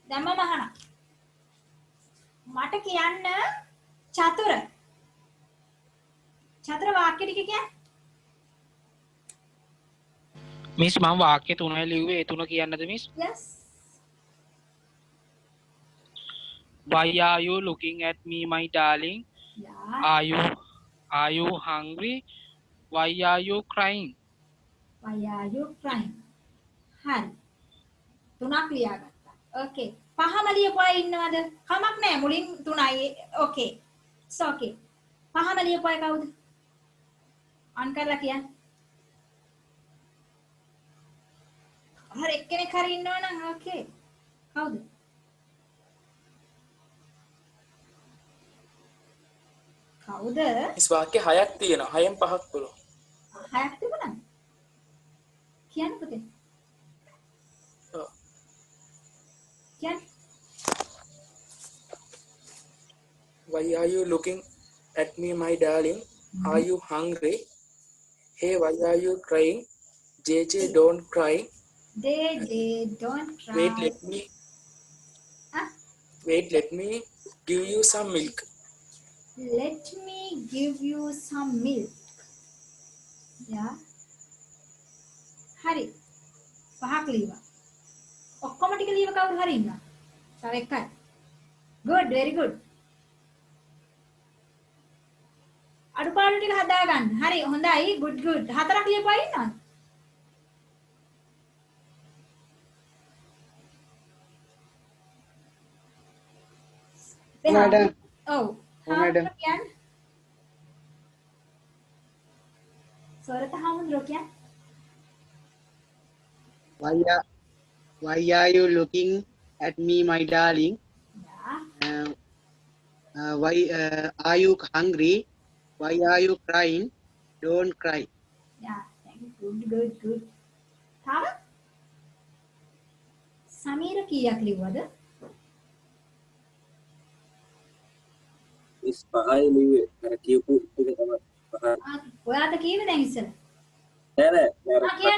දැන් මම අහනවා. මට කියන්න චතුර. චතුර වාක්‍ය ටික කියන්නේ. මිස් මම වාක්‍ය තුනයි ලිව්වේ ඒ තුන කියන්නද miss? Yes. Why are you looking at me my darling? Yeah. Are you hungry? Why are you crying? Why are you crying? හරි. තුනක් ලියාගත්තා. Okay. පහම ලියපු අය ඉන්නවද? කමක් නැහැ. මුලින් තුනයි. Okay. It's okay. පහම ලියපු අය කවුද? අන් කරලා කියන්න. හරි එක්කෙනෙක් හරි ඉන්නවනම් okay. කවුද? කවුද? මිස් වාක්‍ය 6ක් තියෙනවා. 6න් 5ක් පුළුවන්. 6ක් තිබුණාද? කියන්න පුතේ. ඔව්. කියන්න. Why are you looking at me my darling? Are you hungry? Hey, why are you crying? JJ, don't cry. They don't cry. Wait, let me give you some milk. Let me give you some milk. Yeah. හරි. පහක් ලියවා. ඔක්කොම ටික ලියව කවුරු හරි ඉන්නවා. තව එකයි. Good, very good. අඩුපාඩු ටික හදා ගන්න. හරි, හොඳයි. Good, good. හතරක් ලියපුවා ඉන්නවද? Madam. ඔව්. Madam. කියන්නේ. සොරත හමුදුරෝ කියන්නේ. Why are you looking at me, my darling? Yeah. Why are you hungry? Why are you crying? Don't cry. Yeah, thank you. Good, good. තව සමීර කීයක් ලිව්වද? මිස් 5යි ලිව්වේ. අර කියපු එක තමයි 5. ඔයාට කීවේ දැන් ඉස්සර? නෑ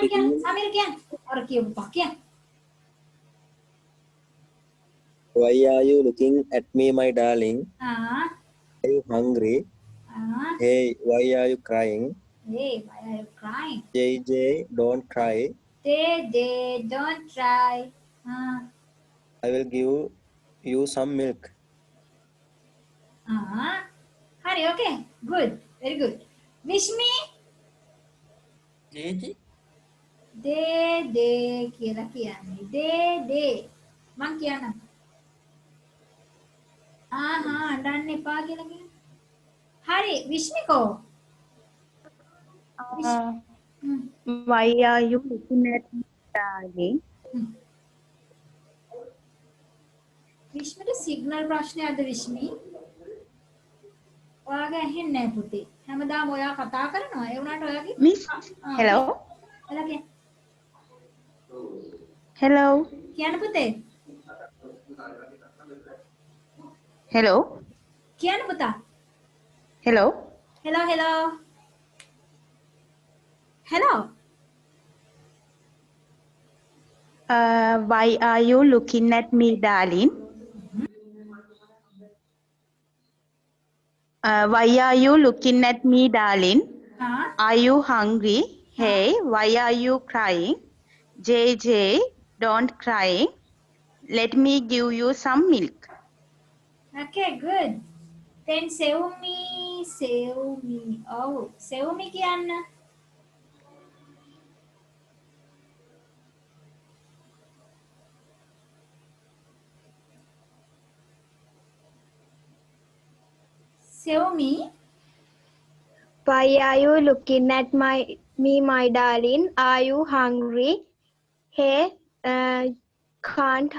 කියන්න සමීර කියන්න. අර කියපු පහ කියන්න. Why are you looking at me my darling? Ah. Are you hungry? Ah. Hey, why are you crying? Hey, why are you crying? JJ, don't cry. They don't cry. Ah. I will give you some milk. Ah. Hari, okay. Good. Very good. Wish me. JJ. They කියලා කියන්නේ. They. මං කියන්නම්. ආහා අඬන්න එපා කියලා කියන්නේ. හරි, විශ්මිකෝ. Why are you looking at me, darling? විශ්මිට සිග්නල් ප්‍රශ්නයක්ද විශ්මි? ඔයාගේ ඇහෙන්නේ නැහැ පුතේ. හැමදාම ඔයා කතා කරනවා. ඒ වුණාට ඔයාගේ Miss, hello? එලා කියන්න. Hello? කියන්න පුතේ. Hello? කියන්න පුතා. Hello? Hello. Why are you looking at me, darling? Why are you looking at me, darling? Are you hungry? Hey, why are you crying? JJ, don't cry. Let me give you some milk. Okay, good. Then save me. Oh, save me කියන්න. Save me. Why are you looking at me, my darling? Are you hungry? Hey, can't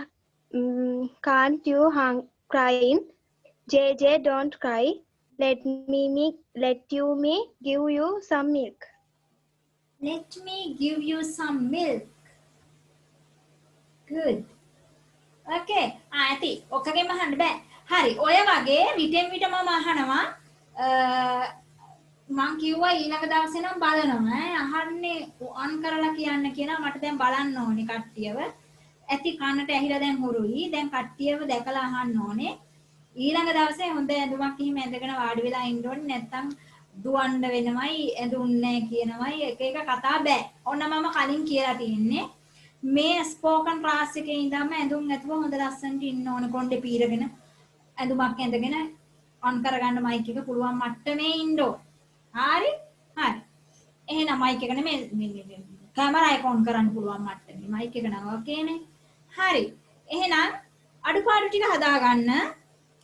you crying? JJ, don't cry. Let me give you some milk. Let me give you some milk. Good. Okay. ඇති. ඔක්කොගෙම අහන්න බෑ. හරි. ඔය වගේ විටෙන් විට මම අහනවා මං කිව්වා ඊළඟ දවසේ නම් බලනවා ඈ අහන්නේ අන් කරලා කියන්න කියනවා මට දැන් බලන්න ඕනේ කට්ටියව ඇති කනට ඇහිලා දැන් හුරුයි. දැන් කට්ටියව දැකලා අහන්න ඕනේ. ඊළඟ දවසේ හොඳ ඇඳුමක් එහෙම ඇඳගෙන වාඩි වෙලා ඉන්න ඕනේ. නැත්තම් දුවන්න වෙනමයි, ඇඳුන්නේ කියනමයි එක එක කතා බෑ. ඔන්න මම කලින් කියලා තියෙන්නේ. මේ ස්පෝකන් ක්ලාස් එකේ ඉඳන්ම ඇඳුම් නැතුව හොඳ ලස්සනට ඉන්න ඕන කොණ්ඩේ පීරගෙන ඇඳුමක් ඇඳගෙන ඔන් කරගන්න මයික් එක පුළුවන් මට්ටමේ ඉන්න ඕන. හරි? හරි. එහෙනම් මයික් එක නෙමෙයි කැමරා එක ඔන් කරන්න පුළුවන් මට්ටමේ. මයික් එක නම ඕකේනේ. හරි. එහෙනම් අඩුපාඩු ටික හදාගන්න.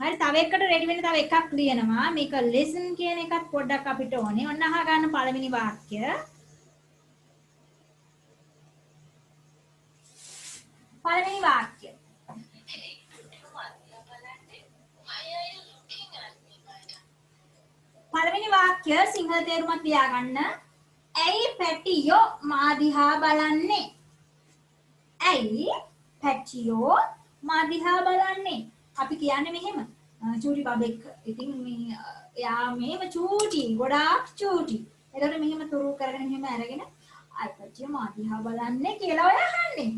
හරි තව එකකට රෙඩි වෙන්න තව එකක් ලියනවා. මේක listen කියන එකත් පොඩ්ඩක් අපිට ඕනේ. ඔන්න අහගන්න පළවෙනි වාක්‍ය. පළවෙනි වාක්‍ය. පළවෙනි වාක්‍ය සිංහල තේරුමත් ලියාගන්න. ඇයි පැටියෝ මා දිහා බලන්නේ? ඇයි පැටියෝ මා දිහා බලන්නේ? අපි කියන්නේ මෙහෙම. චූටි බබෙක්. ඉතින් මේ එයා මේව චූටි, ගොඩාක් චූටි. එතකොට මෙහෙම තුරු කරගෙන මෙහෙම අරගෙන අයි පැටියෝ මා දිහා බලන්නේ කියලා ඔය අහන්නේ.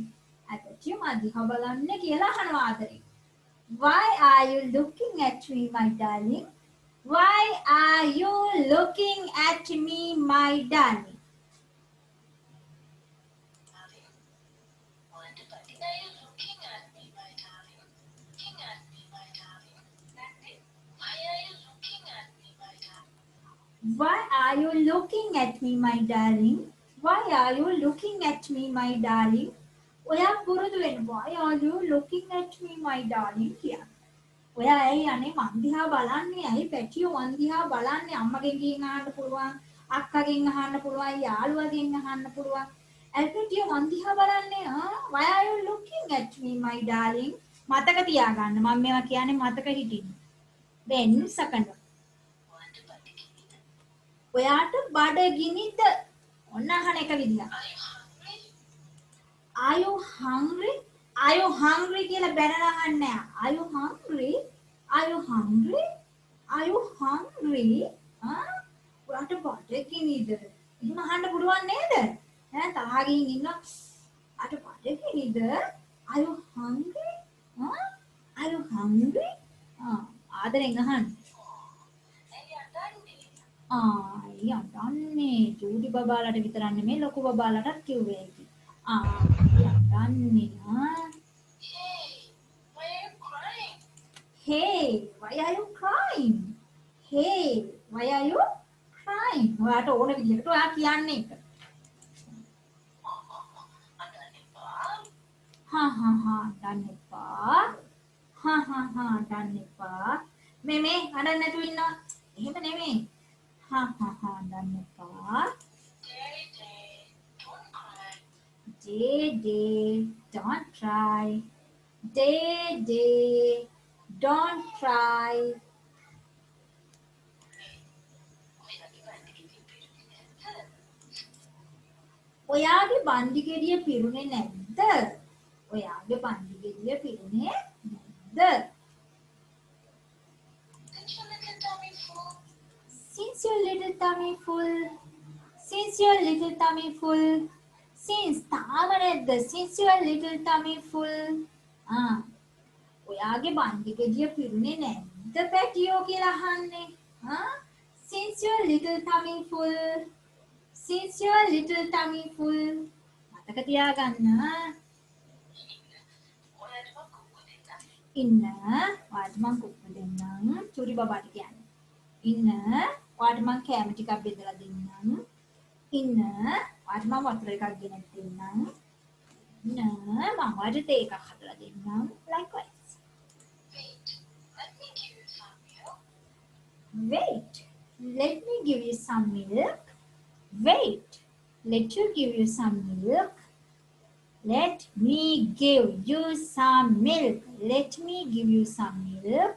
අයි පැටියෝ මා දිහා බලන්නේ කියලා අහනවා ආදරේ. Why are you looking at me, my darling? Why are you looking at me, my darling? Why are you looking at me, my darling? Why are you looking at me, my darling? ඔයා පුරුදු වෙන්න. Why are you looking at me, my darling? කියලා. ඔයා ඇයි අනේ මන් දිහා බලන්නේ? ඇයි පැටියෝ මන් දිහා බලන්නේ? අම්මගෙන් ගිහින් අහන්න පුළුවන්, අක්කගෙන් අහන්න පුළුවන්, යාළුවගෙන් අහන්න පුළුවන්. ඇයි පැටියෝ මන් දිහා බලන්නේ? Why are you looking at me, my darling? මතක තියාගන්න. මම මේවා කියන්නේ මතක හිටින්න. Then second one. ඔයාට බඩගිනිද? ඔන්න අහන එක විදිහ. Are you hungry? Are you hungry කියලා බැනලා අහන්නේ නැහැ. Are you hungry? Are you hungry? Are you hungry? ඔයාට බඩගිනිද? එහෙම අහන්න පුළුවන් නේද? තාගින් ඉන්න අට බඩගිනිද? Are you hungry? Are you hungry? ආදරෙන් අහන්න. යන්නේ චූටි බබාලට විතරක් නෙමෙයි ලොකු බබාලටත් කිව්වේ ඒක. යන්නේ Hey, why are you crying? Hey, why are you crying? ඔයාට ඕන විදිහකට ඔයා කියන්නේ ඒක. දන්න එපා. දන්න එපා. මේ අඬන්න නැතුව ඉන්නවා. එහෙම නෙමෙයි. දන්න එපා. Don't cry. Don't cry. ඔයාගේ බන්දි ගෙඩිය පිරුණේ නැද්ද? ඔයාගේ බන්දි ගෙඩිය පිරුණේ නැද්ද? Since your little tummy full. Since your little tummy full. Since තාම නැද්ද? Since your little tummy full. ඔයාගේ බන්දි ගෙඩිය පිරුණේ නැද්ද පැටියෝ කියලා අහන්නේ. Since your little tummy full. Since your little tummy full. මතක තියාගන්න. ඉන්න. ඔයාට මං කුක්ක දෙන්නම්. චූටි බබාට කියන්නේ. ඉන්න. ඔයාට මං කෑම ටිකක් බෙදලා දෙන්නම්. ඉන්න. ඔයාට මං වතුර එකක් ගෙනත් දෙන්නම්. ඉන්න. මං ඔයාට තේ එකක් හදලා දෙන්නම්. Likewise. Wait. Let me give you some milk. Wait. Let you give you some milk. Let me give you some milk. Let me give you some milk.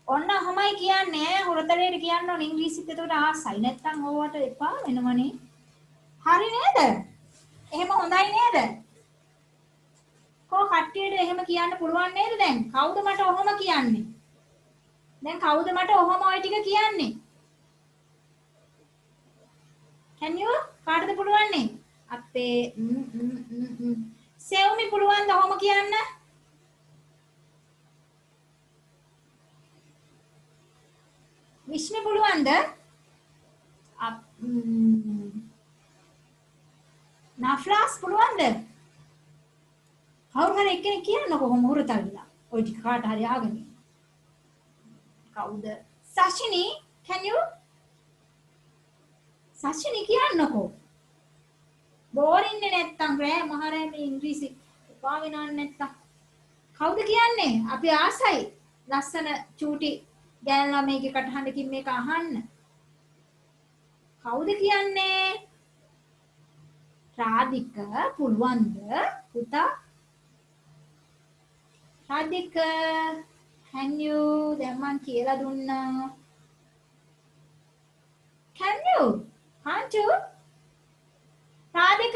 ඔන්න ඔහමයි කියන්නේ හොරතලේට කියන්න ඕන ඉංග්‍රීසිත් එතකොට ආසයි නැත්තම් ඕවට එපා වෙනවනේ. හරි නේද? එහෙම හොඳයි නේද? කො කට්ටියට එහෙම කියන්න පුළුවන් නේද දැන්? කවුද මට ඔහොම කියන්නේ? දැන් කවුද මට ඔහොම ඔය ටික කියන්නේ? Can you? කාටද පුළුවන්නේ? අපේ සෙව්මි පුළුවන් ද ඔහොම කියන්න? විශ්මි පුළුවන්ද? නෆ්ලාස් පුළුවන්ද? කවුරු හරි එක්කෙනෙක් කියන්නකො කොහොම හුරතල්ලා. ඔය ටික කාට හරි ආගෙන. කවුද? සෂිනි, can you? සෂිනි කියන්නකො. බෝරින් නැත්තම් රෑ මහරෑ මේ ඉංග්‍රීසි පාවිනවන්නේ නැත්තම්. කවුද කියන්නේ? අපි ආසයි. ලස්සන චූටි ගෑනු ළමයිගේ කටහඬකින් මේක අහන්න. කවුද කියන්නේ? රාධික පුළුවන්ද පුතා? රාධික can you දැන් මං කියලා දුන්නා. can you? can't you? රාධික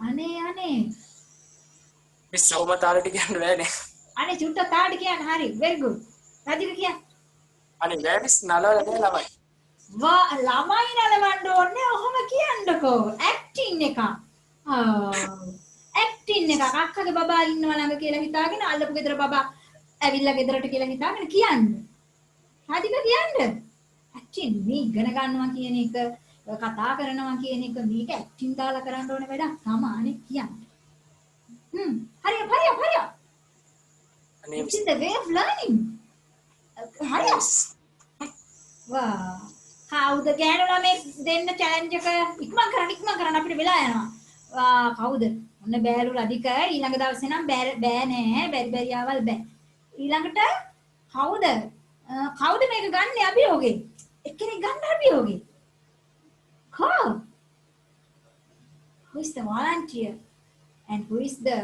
අනේ මිස් සෞම තාලට කියන්න බෑනේ. අනේ චුට්ට තාඩ කියන්න. හරි very good. රාධික කියන්න. අනේ බෑ මිස් නලවල නෑ ළමයි. ළමයි නලවන්න ඕනේ ඔහොම කියන්නකෝ. ඇක්ටින් එක. ඇක්ටින් එක. අක්කගේ බබා ඉන්නවා ළඟ කියලා හිතාගෙන අල්ලපු ගෙදර බබා ඇවිල්ලා ගෙදරට කියලා හිතාගෙන කියන්න. රාධික කියන්න. ඇක්ටින් මේ ඉගෙන ගන්නවා කියන එක කතා කරනවා කියන එක මේක ඇක්ටින් දාලා කරන්න ඕනේ වැඩක් තමයි කියන්නේ. හරිය. අනේ It's the way of learning. හරිය. වා. කවුද ගෑනු ළමයි දෙන්න චැලෙන්ජ් එක ඉක්මන් කරන්න අපිට වෙලා යනවා. කවුද? ඔන්න බෑලු රාධික ඊළඟ දවසේ නම් බෑ නෑ බැරි ආවල් බෑ. ඊළඟට කවුද මේක ගන්න අභියෝගේ? එක්කෙනෙක් ගන්න අභියෝගේ. Who is the volunteer? And who is the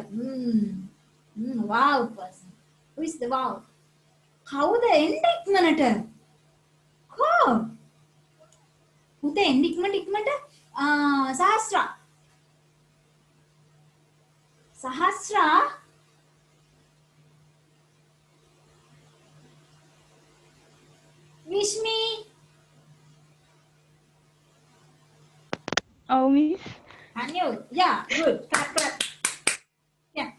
wow person? Who is the wow? කවුද එන්න ඉක්මනට? පුතේ එන්න ඉක්මනට සහස්‍රා විශ්මි. Oh, miss. Can you? Yeah, good. Clap. Yeah.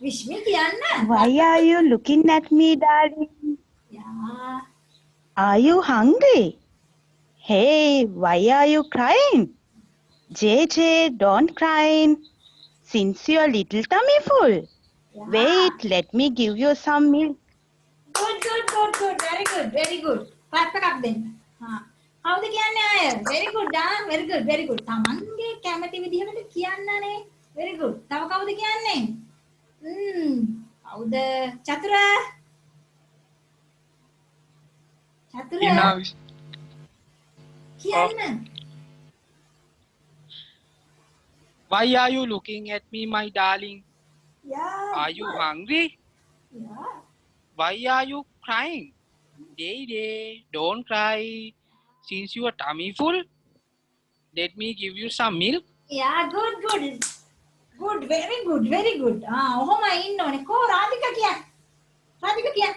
Vishmi kiyanna. Why are you looking at me, darling? Yeah. Are you hungry? Hey, why are you crying? JJ, don't cry. Since your little tummy full. Yeah. Wait, let me give you some milk. Good. Very good. Clap එකක් දෙන්න. කවුද කියන්නේ අය? Very good. Very good. තමන්ගේ කැමති විදිහකට කියන්නනේ. Very good. තව කවුද කියන්නේ? කවුද? චතුර. කියන්න. Why are you looking at me, my darling? Yeah. Are you hungry? Yeah. Why are you crying? Day, don't cry. Since your tummy full, let me give you some milk. Yeah, good. Very good. ඔහොම ඉන්න ඕනේ. කෝ රාධික කියන්න.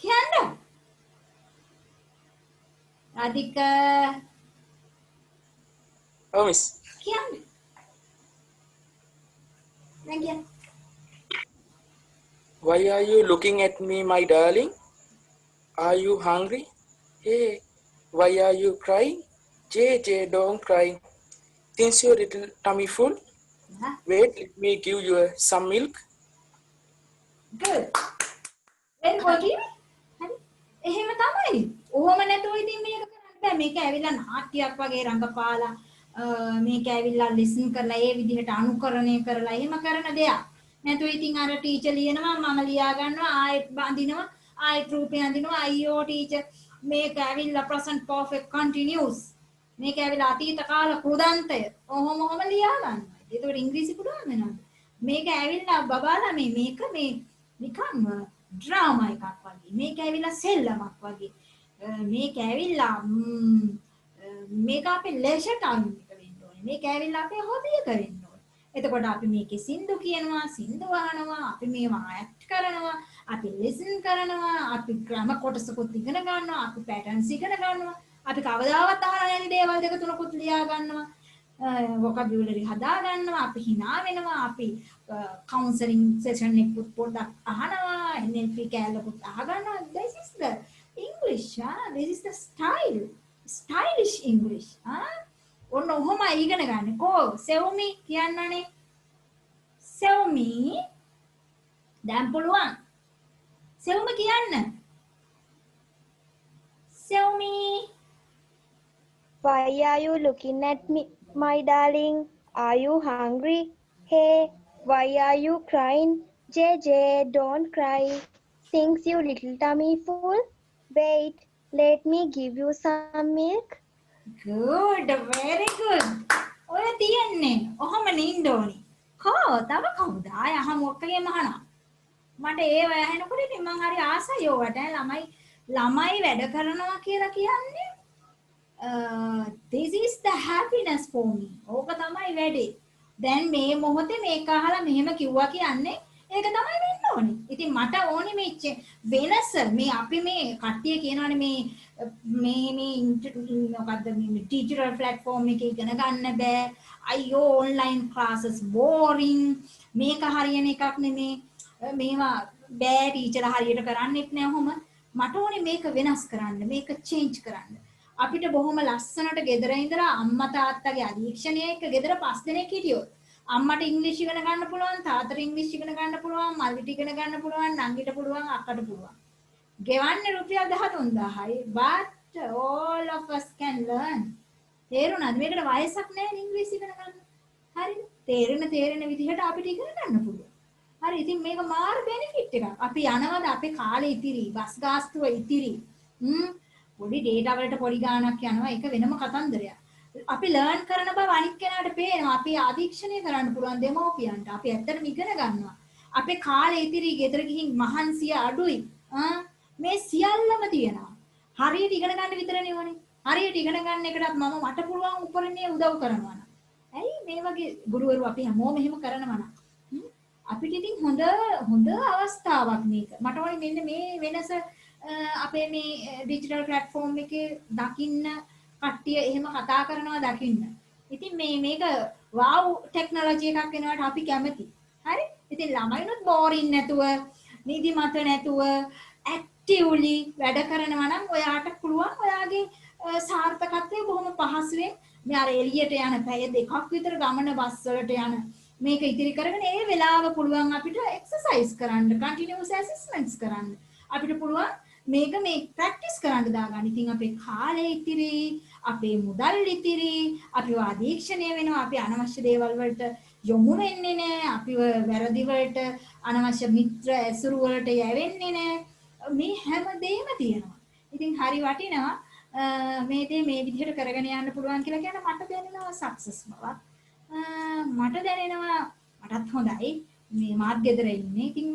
කියන්න. රාධික ඔව් miss. කියන්න. දැන් කියන්න. Why are you looking at me, my darling? Are you hungry? Hey, why are you crying? JJ, don't cry. Since your little tummy full, wait, let me give you some milk. Good. Very good. හරි. එහෙම තමයි. ඔහොම නැතුව ඉතින් මේක කරන්න බෑ. මේක ඇවිල්ලා නාට්‍යයක් වගේ රංගපාලා මේක ඇවිල්ලා listen කරලා ඒ විදිහට අනුකරණය කරලා එහෙම කරන දෙයක්. නැතුව ඉතින් අර ටීචර් ලියනවා මම ලියා ගන්නවා ආයෙත් බඳිනවා ආයෙත් රූපේ අඳිනවා අයියෝ ටීචර් මේක ඇවිල්ලා present perfect continuous මේක ඇවිල්ලා අතීත කාල කෘදන්තය ඔහොම ලියා ගන්නවා. ඒකට ඉංග්‍රීසි පුළුවන් වෙනවා. මේක ඇවිල්ලා බබාලා මේක නිකන් ඩ්‍රාමා එකක් වගේ. මේක ඇවිල්ලා සෙල්ලමක් වගේ. මේක ඇවිල්ලා මේක අපේ ලෙෂර් ටයිම් එක වෙන්න ඕනේ. මේක ඇවිල්ලා අපේ හොබි එක වෙන්න ඕනේ. එතකොට අපි මේකේ සින්දු කියනවා, සින්දු අහනවා, අපි මේවා ඇක්ට් කරනවා, අපි ලිසන් කරනවා, අපි ග්‍රැමර් කොටසකුත් ඉගෙන ගන්නවා, අපි පැටර්න්ස් ඉගෙන ගන්නවා, අපි කවදාවත් අහලා නැති දේවල් දෙක තුනකුත් ලියා ගන්නවා. vocabulary හදා ගන්නවා, අපි hina වෙනවා, අපි counseling session එකකුත් පොඩ්ඩක් අහනවා, NLP කැලලකුත් අහගන්නවා. This is the English. This is the stylish English. ඔන්න ඔහොම ඉගෙන ගන්න. කෝ සෙව්මි කියන්නනේ. සෙව්මි දැන් පුළුවන්. සෙව්මි කියන්න. සෙව්මි. Why are you looking at me, my darling? Are you hungry? Hey, why are you crying? JJ, don't cry. Thinks you little tummy full? Wait, let me give you some milk. Good, very good. ඔය තියන්නේ. ඔහොම නින්න ඕනි. කෝ තව කවුද? ආය අහමු ඔක්කොගේම අහනවා. මට ඒව ඇහෙනකොට ඉතින් මං හරි ආසයි ඕවට. ළමයි වැඩ කරනවා කියලා කියන්නේ this is the happiness for me. ඕක තමයි වැඩේ. දැන් මේ මොහොතේ මේක අහලා මෙහෙම කිව්වා කියන්නේ ඒක තමයි වෙන්න ඕනේ. ඉතින් මට ඕනේ මේ වෙනස මේ අපි මේ කට්ටිය කියනවානේ මේ මොකද්ද මේ ඩිජිටල් ප්ලැට්ෆෝම් එකේ ඉගෙන ගන්න බෑ. අයියෝ ඔන්ලයින් ක්ලාසස් බෝරින්. මේක හරියන එකක් නෙමේ. මේවා බෑ ටීචර්ලා හරියට කරන්නෙත් නෑ ඔහොම. මට ඕනේ මේක වෙනස් කරන්න. මේක චේන්ජ් කරන්න. අපිට බොහොම ලස්සනට ගෙදර ඉඳලා අම්මා තාත්තගේ අධීක්ෂණය එක්ක ගෙදර 5 දෙනෙක් හිටියොත් අම්මට ඉංග්‍රීසි ඉගෙන ගන්න පුළුවන්, තාත්තට ඉංග්‍රීසි ඉගෙන ගන්න පුළුවන්, මල්ලිට ඉගෙන ගන්න පුළුවන්, නංගිට පුළුවන්, අක්කට පුළුවන්. ගෙවන්නේ රුපියල් 13000යි. But all of us can learn. තේරුණාද? මේකට වයසක් නැහැ ඉංග්‍රීසි ඉගෙන ගන්න. හරිද? තේරෙන විදිහට අපිට ඉගෙන ගන්න පුළුවන්. හරි. ඉතින් මේක මාර බෙනිෆිට් එකක්. අපි යනවාද අපේ කාලේ ඉතිරි, බස් ගාස්තුව ඉතිරි. පොඩි ඩේටා වලට පොඩි ගාණක් යනවා. ඒක වෙනම කතන්දරයක්. අපි ලර්න් කරන බව අනිත් කෙනාට පේනවා. අපි අධීක්ෂණය කරන්න පුළුවන් දෙමව්පියන්ට. අපි ඇත්තටම ඉගෙන ගන්නවා. අපේ කාලේ ඉතිරි ගෙදර ගිහින් මහන්සිය අඩුයි. මේ සියල්ලම තියෙනවා. හරියට ඉගෙන ගන්න විතරනේ ඕනේ. හරියට ඉගෙන ගන්න එකටත් මට පුළුවන් උපරිමයේ උදව් කරනවා. ඇයි මේ වගේ ගුරුවරු අපි හැමෝම එහෙම කරනවා නම් අපිට ඉතින් හොඳ අවස්ථාවක් මේක. මට ඕනේ මෙන්න මේ වෙනස අපේ මේ ඩිජිටල් ප්ලැට්ෆෝම් එකේ දකින්න කට්ටිය එහෙම කතා කරනවා දකින්න. ඉතින් මේක wow ටෙක්නොලොජි එකක් වෙනවට අපි කැමති. හරි? ඉතින් ළමයිනුත් බෝරින් නැතුව, නිදිමත නැතුව ඇක්ටිව්ලි වැඩ කරනවා නම් ඔයාට පුළුවන් ඔයාගේ සාර්ථකත්වය බොහොම පහසුවෙන් මේ අර එළියට යන පැය දෙකක් විතර ගමන බස් වලට යන මේක ඉතිරි කරගෙන ඒ වෙලාව පුළුවන් අපිට එක්සර්සයිස් කරන්න, කන්ටිනියස් ඇසස්මන්ට්ස් කරන්න. අපිට පුළුවන් මේක ප්‍රැක්ටිස් කරන්න දාගන්න. ඉතින් අපේ කාලේ ඉතිරි, අපේ මුදල් ඉතිරි, අපිව අධීක්ෂණය වෙනවා, අපි අනවශ්‍ය දේවල් වලට යොමු වෙන්නේ නැහැ, අපිව වැරදි වලට අනවශ්‍ය මිත්‍ර ඇසුරු වලට යැවෙන්නේ නැහැ. මේ හැම දෙයක්ම තියෙනවා. ඉතින් හරි වටිනවා මේ දේ මේ විදිහට කරගෙන යන්න පුළුවන් කියලා කියන මට දැනෙනවා සක්සස් බවක්. මට දැනෙනවා මටත් හොඳයි. මේ මාත් ගෙදර ඉන්නේ. ඉතින්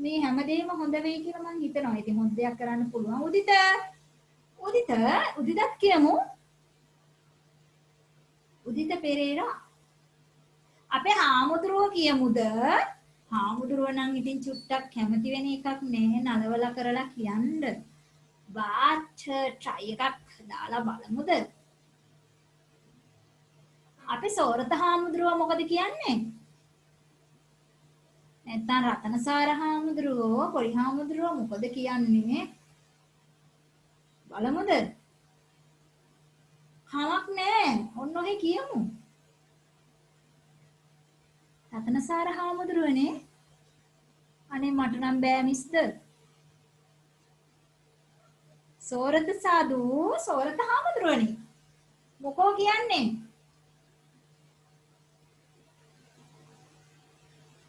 මේ හැමදේම හොඳ වෙයි කියලා මම හිතනවා. ඉතින් හොඳ දෙයක් කරන්න පුළුවන්. උදිතත් කියමු. උදිත පෙරේරා. අපේ හාමුදුරුවෝ කියමුද? හාමුදුරුවෝ නම් ඉතින් චුට්ටක් කැමති වෙන එකක් නෑ නලවලා කරලා කියන්න. වාච් try එකක් දාලා බලමුද? අපේ සෝරත හාමුදුරුවෝ මොකද කියන්නේ? නැත්නම් රතනසාර හාමුදුරුවෝ පොඩි හාමුදුරුවෝ මොකද කියන්නේ? බලමුද? කමක් නෑ. ඔන්න ඔහේ කියමු. රතනසාර හාමුදුරුවනේ. අනේ මට නම් බෑ මිස්ද. සෝරත සාදු සෝරත හාමුදුරුවනේ. මොකෝ කියන්නේ?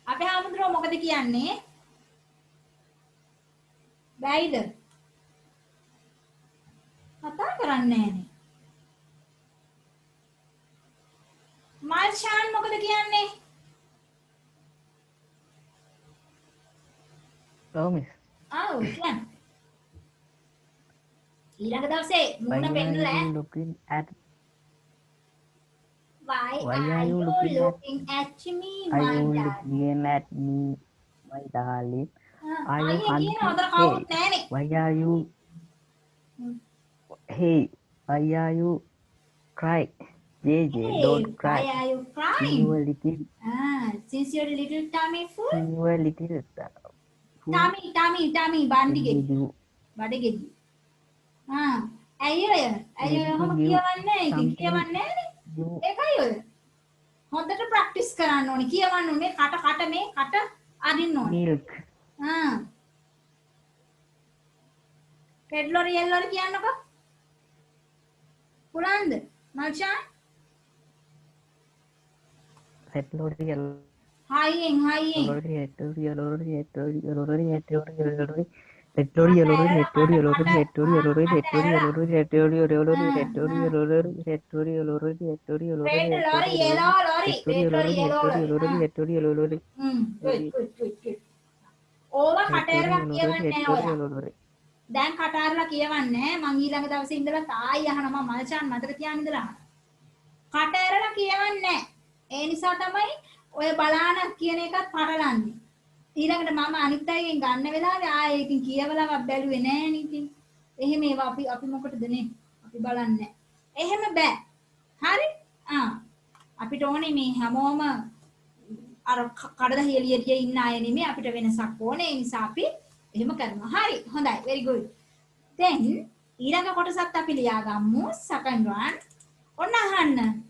අපේ හාමුදුරුවෝ මොකද කියන්නේ? බැයිද? කතා කරන්නේ නැහනේ. මාර්ෂාන් මොකද කියන්නේ? Promise. කියන්න. ඊළඟ දවසේ මුණ පෙන්නලා looking at Why Why are are you you looking at looking at me, Are my you darling? looking at me, my darling? Are you ආයේ කියන hungry? උතර Hey, කවුරුත් නැහනේ. why are you? Hey, why are you crying? JJ, Hey, don't why cry. are you In crying? your little, Since you're a little tummy full. in your little fool, tummy let me බණ්ඩිගෙඩි. give, බඩගෙඩි. ඇයි ඔය? ඇයි let ඔය me ඔහොම give කියවන්නේ? ඉතින් something. කියවන්නේ නැහනේ. You ඒකයි ඔය. හොඳට ප්‍රැක්ටිස් කරන්න ඕනේ. කියවන්න ඕනේ. කට මේ කට අරින්න ඕනේ. milk, රෙඩ් ලොරි යෙල් ලොරි කියන්නකෝ. පුරාන්ද? මල්ෂාන්? red lorry, yellow හයියෙන් lorry, red lorry, yellow lorry, red lorry, yellow lorry, red lorry, yellow lorry. Red lorry, yellow lorry, red lorry, yellow lorry, red lorry, yellow lorry, red lorry, yellow lorry, red lorry, yellow lorry, red lorry, yellow lorry, red lorry, yellow lorry, red lorry, yellow lorry, red red lorry lorry, yellow යෙලෝ lorry, lorry red lorry, red yellow lorry lorry, red යෙලෝ lorry, lorry yellow lorry, red lorry, yellow lorry, good. ඕවා red කට lorry, ඇරලා yellow lorry, කියවන්නේ red නැහැ lorry, ඔයා. yellow lorry. දැන් කට ඇරලා කියවන්නේ මං ඊළඟ දවසේ ඉඳලා තායි අහනවා මල්ෂාන් මතක තියාගෙන ඉඳලා අහනවා. කට ඇරලා කියවන්නේ ඒ නිසා තමයි ඔය බලාන කියන එකත් පටලන්නේ. ඊළඟට මම අනිත් අයගෙන් ගන්න වෙලාවේ ආයේ ඉතින් කියවලවක් බැලුවේ නෑනේ ඉතින්. එහෙම ඒවා අපි මොකටද නේ? අපි බලන්නේ. එහෙම බෑ. හරි? අපිට ඕනේ මේ හැමෝම අර කඩදාසි එළියට ඉන්න අය නෙමෙයි අපිට වෙනසක් ඕනේ. ඒ නිසා අපි එහෙම කරනවා. හරි. හොඳයි. very good. then ඊළඟ කොටසත් අපි ලියාගමු. second one. ඔන්න අහන්න.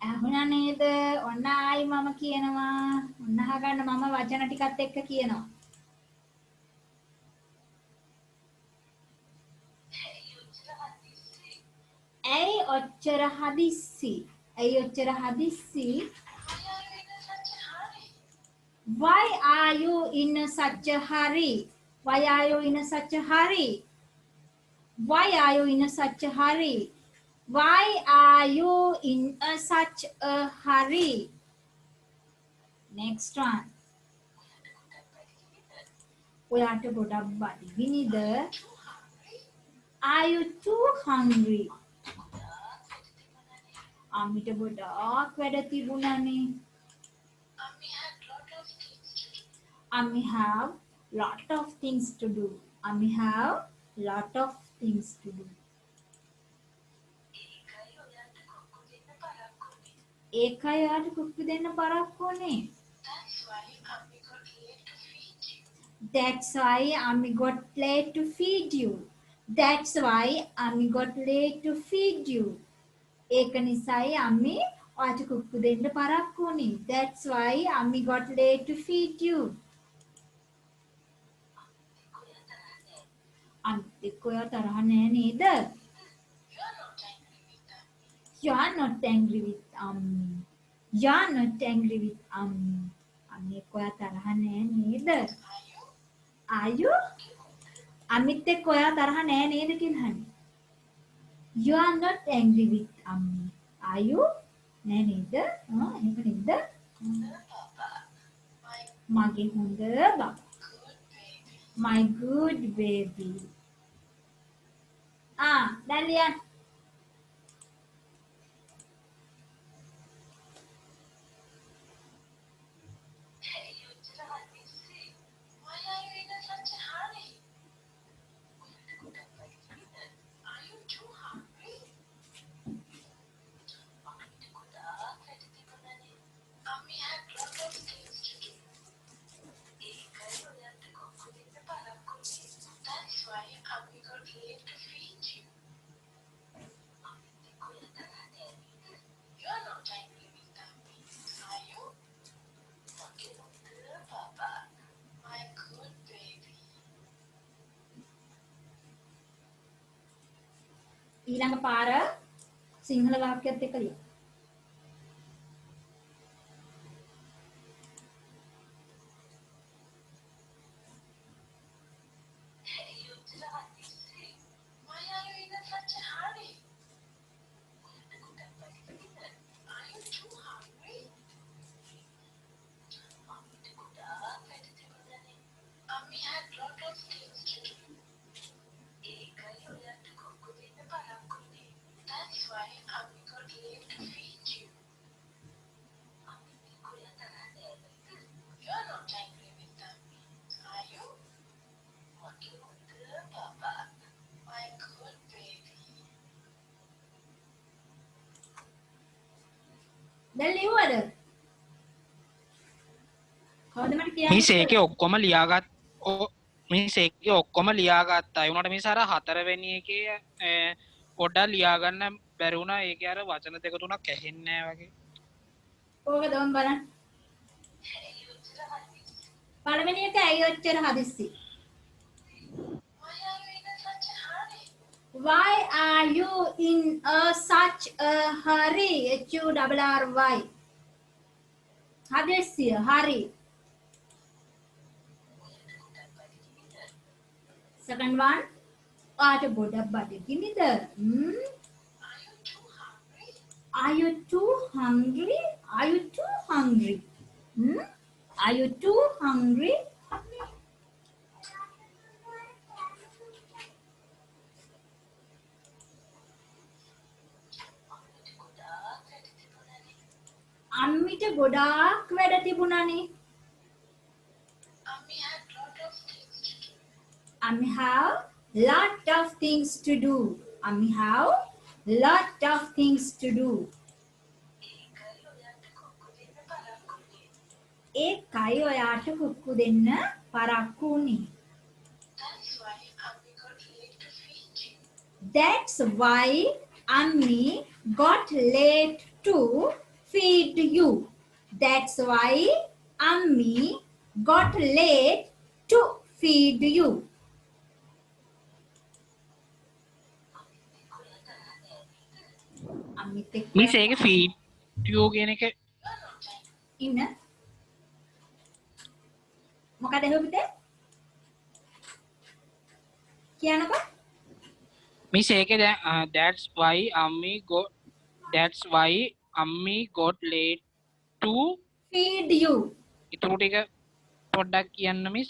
අහුණා නේද? ඔන්න ආයි මම කියනවා. ඔන්න අහගන්න මම වචන ටිකත් එක්ක කියනවා. ඇයි ඔච්චර හදිස්සි? ඇයි ඔච්චර හදිස්සි? Why are you in such a hurry? Why are you in such a hurry? Why are you in such a hurry? Why are you in such a hurry? Next one. ඔයාට ගොඩක් බඩගිනිද? Are you too hungry? අම්මිට ගොඩාක් වැඩ තිබුණානේ. Ammi have lot of things to do. Ammi have lot of things to do. ඒකයි ඔයාට කුක්කු දෙන්න පරක්කු වුණේ. That's why Ammi got late to feed you. That's why Ammi got late to feed you. ඒක නිසායි අම්මි ඔයාට කුක්කු දෙන්න පරක්කු වුණේ. That's why Ammi got late to feed you. අනිත් එක්ක ඔයා තරහ නෑ නේද? You are not angry with You are not angry with අනිත් එක්ක ඔයා තරහ නෑ නේද? Are you? අනිත් එක්ක ඔයා තරහ නෑ නේද කියලා අහන්නේ. You are not angry with Are you? නෑ නේද? එහෙම නේද? මගේ හොඳ බබා. My good baby. දැන් ලියන්න. ඊළඟ පාර සිංහල වාක්‍යයත් එක්ක ලියන්න. දැන් ලියුවද? කවුද මට කියන්නේ? මිස් ඒකේ ඔක්කොම ලියාගත් මිස් ඒකේ ඔක්කොම ලියාගත්තා. ඒ උනාට මිස් අර හතරවෙනි එකේ පොඩ්ඩක් ලියාගන්න බැරි වුණා. ඒකේ අර වචන දෙක තුනක් ඇහෙන්නේ නැහැ වගේ. කොහොමද මම බලන්න. පළවෙනි එක ඇයි ඔච්චර හදිස්සි? Why are you in such a hurry? H-U-R-R-Y. හදිස්සිය, hurry. Second one. ආට ගොඩක් බඩගිනිද? Are you too hungry? Are you too hungry? Are you too hungry? අම්මිට ගොඩාක් වැඩ තිබුණානේ. Ammi have lot of things to do. Ammi have lot of things to do. ඒකයි ඔයාට කුක්කු දෙන්න පරක්කු උනේ. That's why Ammi got late to feed you. That's why Ammi got late to feed you. Miss ඒකේ feed you කියන එක ඉන්න. මොකද හොබිතේ? කියනකො? මිස් ඒකේ that's why Ammi got late to feed you. ඊටු ටික පොඩ්ඩක් කියන්න miss.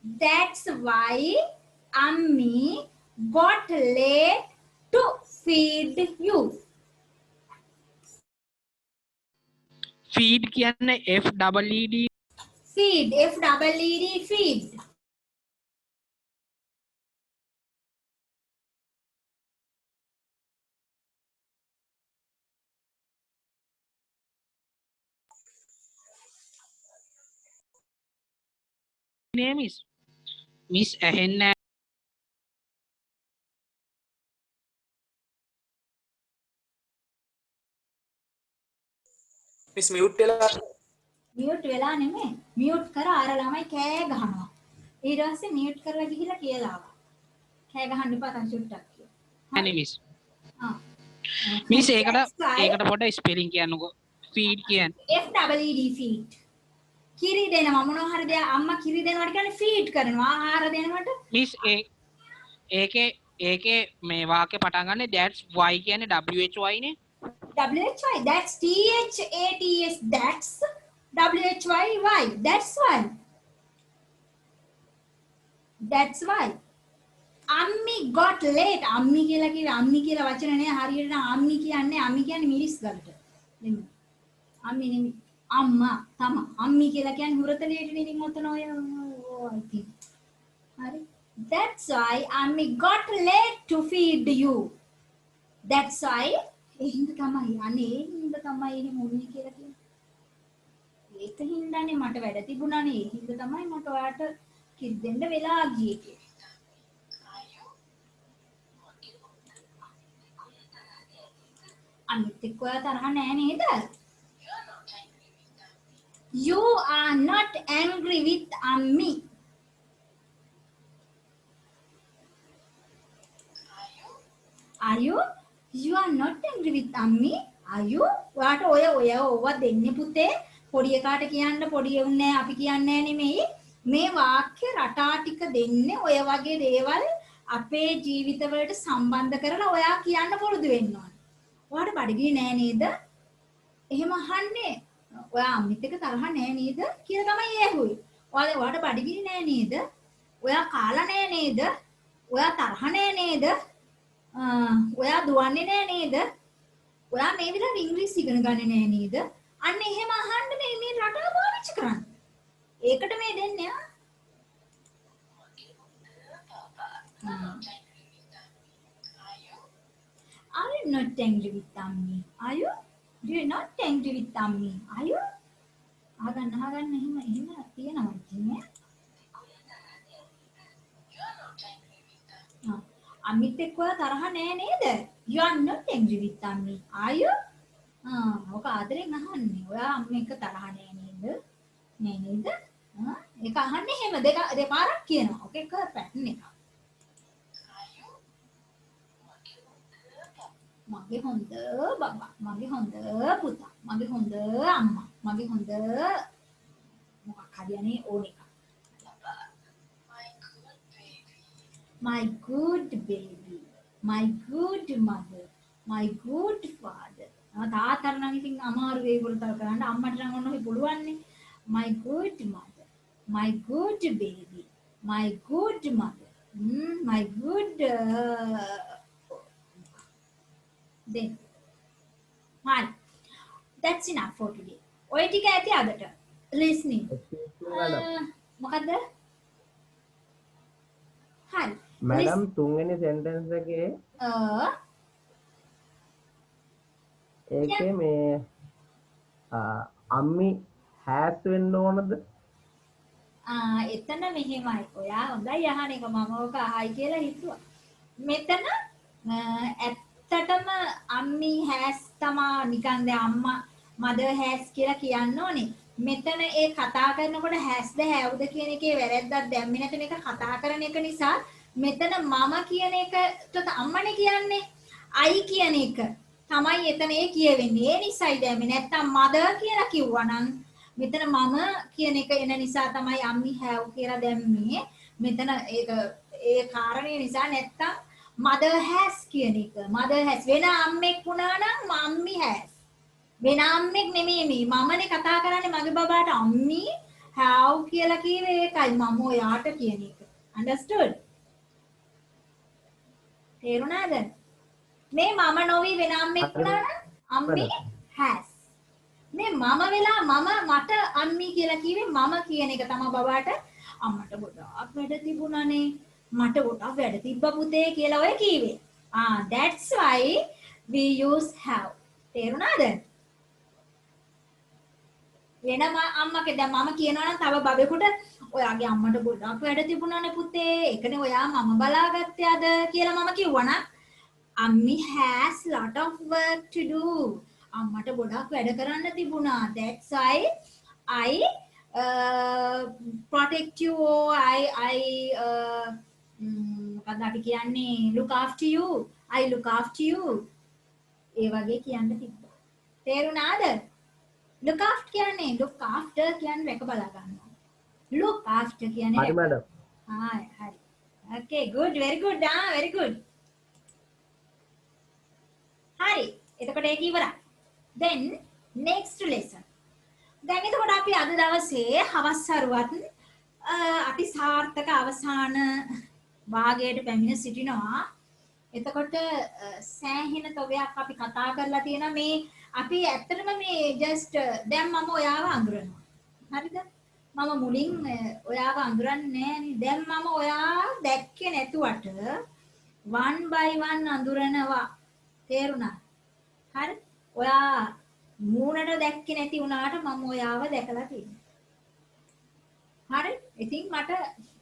That's why Ammi got late to feed you. feed කියන්නේ F-E-E-D. Feed, F-E-E-D, feed. නේ මිස් ඇහෙන්නේ මිස් මියුට් වෙලා මියුට් වෙලා නෙමෙයි. මියුට් කර අර ළමයි කෑ ගහනවා. ඊට පස්සේ මියුට් කරලා ගිහිල්ලා කියලා ආවා. කෑ ගහන්න එපා තන් චුට්ටක් කියලා. නැහැ මිස්. මිස් ඒකට පොඩ්ඩක් ස්පෙලිං කියන්නකෝ. feed කියන්නේ F-E-E-D, feed. කිරි දෙනවා මොනවා හරි දෙයක් අම්මා කිරි දෙනවට කියන්නේ feed කරනවා. ආහාර දෙනවට. මිස් ඒකේ මේ වාක්‍ය පටන් ගන්න that's why කියන්නේ WHY නේ. WHY, that's THATS, that's WHY, that's why. That's why. Ammi got late. Ammi කියලා වචන නෑ හරියට නම් අම්මි කියන්නේ මිරිස් ගලට. නෙමෙයි. අම්මි නෙමෙයි. අම්මා තමයි. අම්මි කියලා කියන්නේ හුරතලියට ඉතින් ඔතන ඔය ඉතින්. හරි. That's why Ammi got late to feed you. That's why ඒ හින්දා තමයි අනේ ඒ හින්දා තමයි එහෙම උන්නේ කියලා කියන්නේ. ඒක හින්දානේ මට වැඩ තිබුණානේ. ඒ හින්දා තමයි මට ඔයාට කිරි දෙන්න වෙලා ගියේ කියලා. අනිත් එක්ක ඔයා තරහ නෑ නේද? You are not angry with Ammi. Are you? You are not angry with Ammi. Are you? ඔයාට ඔය ඕවා දෙන්නේ පුතේ. පොඩි එකාට කියන්න පොඩි උන්නේ අපි කියන්නේ නෙමෙයි. මේ වාක්‍ය රටා ටික දෙන්නේ ඔය වගේ දේවල් අපේ ජීවිතවලට සම්බන්ධ කරලා ඔයා කියන්න පුරුදු වෙන්න ඕන. ඔයාට බඩගිනි නෑ නේද? එහෙම අහන්නේ. ඔයා අම්මිත් එක්ක තරහ නෑ නේද? කියලා තමයි ඇහුවේ. ඔයාට බඩගිනි නෑ නේද? ඔයා කාලා නෑ නේද? ඔයා තරහ නෑ නේද? ඔයා දුවන්නේ නෑ නේද? ඔයා මේ විදිහට ඉංග්‍රීසි ඉගෙන ගන්නේ නෑ නේද? අන්න එහෙම අහන්න මේ රටාව පාවිච්චි කරන්න. ඒකට මේ දෙන්නේ Are you not angry with Ammi? Are you? Do you not angry with Ammi? Are you? අහගන්න එහෙම තියෙනවා ඉතින් නේ. අම්මිත් එක්ක ඔයා තරහ නෑ නේද? You are not angry with Ammi. Are you? ඔක ආදරෙන් අහන්නේ. ඔයා අම්මා එක්ක තරහ නෑ නේද? නෑ නේද? ඒක අහන්නේ එහෙම දෙපාරක් කියනවා. ඔක එක පැටර්න් එකක්. මගේ හොඳ බබා, මගේ හොඳ පුතා, මගේ හොඳ අම්මා, මගේ හොඳ මොකක් හරි යන්නේ ඕන එකක්. My good baby, my good mother, my good father. තාත්තට නම් ඉතින් අමාරු ඒගොල්ලෝ තව කරන්න අම්මට නම් ඔන්න ඔහි පුළුවන් නේ. My good mother, my good baby, my good mother, my good then. Right. That's enough for today. ඔය ටික ඇති අදට. Listening. මොකද්ද? හරි. මැඩම් තුන්වෙනි සෙන්ටන්ස් එකේ ඒකේ මේ අම්මි හැස් වෙන්න ඕනද? එතන මෙහෙමයි. ඔයා හොඳයි අහන එක මම ඔක අහයි කියලා හිතුවා. මෙතන ඇත්තටම අම්මි හැස් තමා නිකන් දැන් අම්මා මදර් හැස් කියලා කියන්න ඕනේ. මෙතන ඒ කතා කරනකොට හැස්ද හැවුද කියන එකේ වැරැද්දක් දැම්මේ නැති මේක කතා කරන එක නිසා මෙතන මම කියන එකට අම්මනේ කියන්නේ අයි කියන එක තමයි එතන ඒ කියවෙන්නේ. ඒ නිසායි දැම්මේ. නැත්තම් මදර් කියලා කිව්වනම් මෙතන මම කියන එක එන නිසා තමයි අම්මි හැව් කියලා දැම්මේ. මෙතන ඒක ඒ කාරණේ නිසා නැත්තම් mother has කියන එක. mother has වෙන අම්මෙක් වුණා නම් අම්මි has. වෙන අම්මෙක් නෙමෙයි මේ. මමනේ කතා කරන්නේ මගේ බබාට අම්මි have කියලා කිව්වේ ඒකයි මම ඔයාට කියන එක. understood? තේරුණාද? මේ මම නොවි වෙන අම්මෙක් වුණා නම් අම්මි has. මේ මම වෙලා මම මට අම්මි කියලා කිව්වේ මම කියන එක තමයි බබාට අම්මට ගොඩාක් වැඩ තිබුණානේ. මට ගොඩක් වැඩ තිබ්බ පුතේ කියලා ඔය කීවේ. That's why we use have. තේරුණාද? වෙනම අම්මගේ දැන් මම කියනවා නම් තව බබෙකුට ඔයාගේ අම්මට ගොඩක් වැඩ තිබුණානේ පුතේ. ඒකනේ ඔයා මම බලාගත්තේ අද කියලා මම කිව්වනම් අම්මි has lot of work to do. අම්මට ගොඩක් වැඩ කරන්න තිබුණා. That's why I protect you or I මොකක්ද අපි කියන්නේ look after you. I look after you. ඒ වගේ කියන්න තිබ්බා. තේරුණාද? look after කියන්නේ look after කියන්නේ රැක බලා ගන්නවා. look after කියන්නේ හරි මැඩම්. හරි. okay good very good very good. හරි. එතකොට ඒක ඉවරයි. then next lesson. දැන් එතකොට අපි අද දවසේ හවස් සරුවත් අපි සාර්ථක අවසාන භාගයට පැමිණ සිටිනවා. එතකොට සෑහෙන තොගයක් අපි කතා කරලා තියෙනවා. මේ අපි ඇත්තටම මේ just දැන් මම ඔයාව අඳුරනවා. හරිද? මම මුලින් ඔයාව අඳුරන්නේ නෑනේ. දැන් මම ඔයා දැක්කේ නැතුවට one by one අඳුරනවා. තේරුණා? හරි? ඔයා මූණට දැක්කේ නැති වුණාට මම ඔයාව දැකලා තියෙනවා. හරි? ඉතින් මට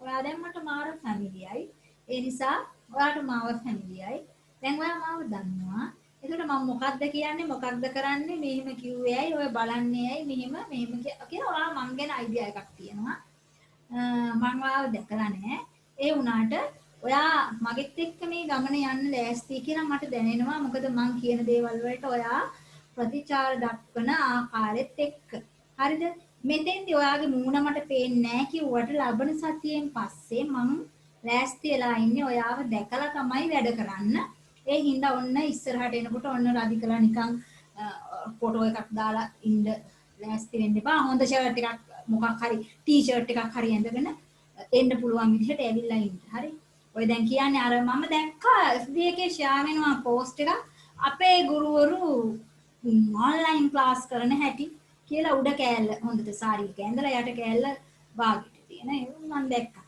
ඔයා දැන් මට මාර ෆැමිලියයි. ඒ නිසා ඔයාට මාව ෆැමිලියයි. දැන් ඔයා මාව දන්නවා. එතකොට මම මොකද්ද කියන්නේ මොකක්ද කරන්නේ මෙහෙම කිව්වේ ඇයි ඔය බලන්නේ ඇයි මෙහෙම කියලා ඔයා මං ගැන අයිඩියා එකක් තියෙනවා. මම ඔයාව දැකලා නැහැ. ඒ වුණාට ඔයා මගෙත් එක්ක මේ ගමන යන්න ලෑස්ති කියලා මට දැනෙනවා. මොකද මං කියන දේවල් වලට ඔයා ප්‍රතිචාර දක්වන ආකාරෙත් එක්ක. හරිද? මෙතෙන්දී ඔයාගේ මූණ මට පේන්නේ නැහැ කිව්වට ලබන සතියෙන් පස්සේ මං ලෑස්ති වෙලා ඉන්නේ ඔයාව දැකලා තමයි වැඩ කරන්න. ඒ හින්දා ඔන්න ඉස්සරහට එනකොට ඔන්න රදිකලා නිකන් ෆොටෝ එකක් දාලා ඉන්න ලෑස්ති වෙන්න එපා. හොඳ ෂර්ට් එකක් මොකක් හරි ටී-ෂර්ට් එකක් හරි ඇඳගෙන එන්න පුළුවන් විදිහට ඇවිල්ලා ඉන්න. හරි? ඔය දැන් කියන්නේ අර මම දැක්කා FB එකේ ෂෙයා වෙනවා පෝස්ට් එකක් අපේ ගුරුවරු ඔන්ලයින් ක්ලාස් කරන හැටි කියලා උඩ කෑල්ල හොඳට සාරි එක ඇඳලා යට කෑල්ල බාගෙට තියෙන ඒක මම දැක්කා.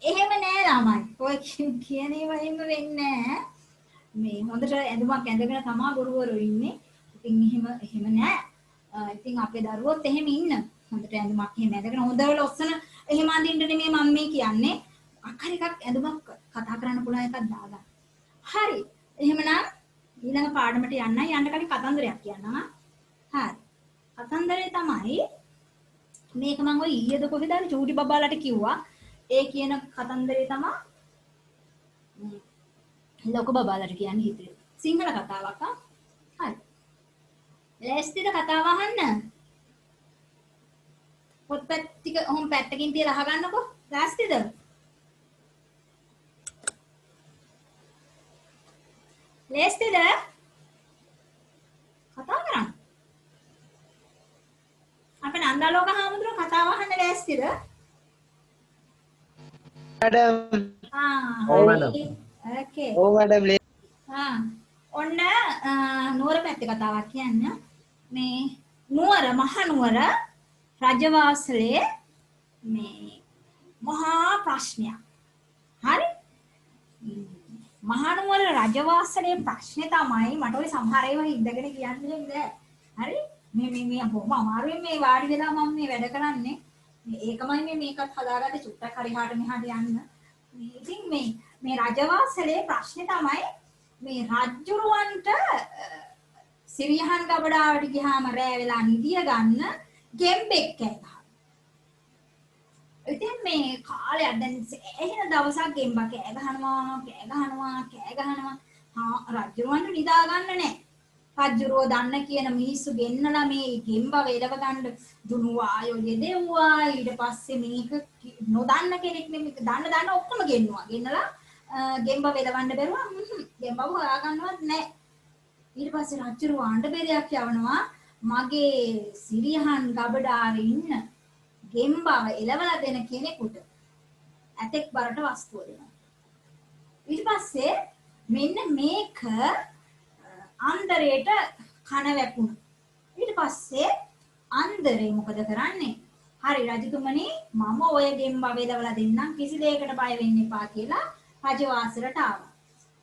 එහෙම නෑ ළමයි. ඔය කියන ඒවා එහෙම වෙන්නේ නෑ. මේ හොඳට ඇඳුමක් ඇඳගෙන තමයි ගුරුවරු ඉන්නේ. ඉතින් එහෙම නෑ. ඉතින් අපේ දරුවොත් එහෙම ඉන්න. හොඳට ඇඳුමක් එහෙම ඇඳගෙන හොඳව ලොස්සන එහෙම අඳින්න නෙමෙයි මම මේ කියන්නේ. අක්කර එකක් ඇඳුමක් කතා කරන්න පුළුවන් එකක් දාගන්න. හරි. එහෙමනම් ඊළඟ පාඩමට යන්න කලින් කතන්දරයක් කියන්නම්. හරි. කතන්දරේ තමයි මේක මම ඔය ඊයේද කොහෙද අර චූටි බබාලට කිව්වා. ඒ කියන කතන්දරේ තමයි ලොකු බබාලට කියන්නේ හිතේ. සිංහල කතාවක් ආ. හරි. ලෑස්තිද කතාව අහන්න? පොත්පත් ටික ඔහොම පැත්තකින් තියලා අහගන්නකෝ. ලෑස්තිද? ලෑස්තිද? කතා කරන්න. අපේ නන්දාලෝක හාමුදුරුවෝ කතාව අහන්න ලෑස්තිද? madam ඔව් madam. ඕකේ. oh madam ඔන්න නුවර පැත්තේ කතාවක් කියන්න. මේ නුවර මහනුවර රජවාසලේ මේ මහා ප්‍රශ්නයක්. හරි? මහනුවර රජවාසලේ ප්‍රශ්නේ තමයි මට ওই සමහර ඒවා ඉඳගෙන කියන්නේ නෑ. හරි? මේ බොහොම අමාරුවෙන් මේ වාඩි වෙලා මම මේ වැඩ කරන්නේ. ඒකමයි මේකත් හදාගත්තේ චුට්ටක් හරි හාට මෙහාට යන්න. ඉතින් මේ රජවාසලේ ප්‍රශ්නේ තමයි මේ රජුරවන්ට සිරියහන් ගබඩාවට ගියාම රෑ වෙලා නිදිය ගන්න ගෙම්බෙක් කෑගහනවා. ඉතින් මේ කාලයක් දැන් එහෙන දවසක් ගෙම්බා කෑ ගහනවා. රජුරවන්ට නිදා ගන්න නැහැ. රජුරෝ දන්න කියන මිනිස්සු ගෙන්නලා මේ ගෙම්බා වේලව ගන්න දුනුවා යොදෙව්වා. ඊට පස්සේ මේක නොදන්න කෙනෙක් නෙමෙයි දන්න ඔක්කොම ගෙන්නුවා. ගෙන්නලා ගෙම්බා වේලවන්න බැරුවා. ගෙම්බව හොයා ගන්නවත් නැහැ. ඊට පස්සේ රජුරෝ ආණ්ඩ බෙරයක් යවනවා මගේ සිරියහන් ගබඩාවේ ඉන්න ගෙම්බව එලවලා දෙන කෙනෙකුට ඇතෙක් බරට වස්තුව දෙනවා. ඊට පස්සේ මෙන්න මේක අන්දරේට කන වැපුණා. ඊට පස්සේ අන්දරේ මොකද කරන්නේ? හරි රජතුමනි මම ඔය ගෙම්බව එලවලා දෙන්නම් කිසි දෙයකට බය වෙන්න එපා කියලා රජවාසලට ආවා.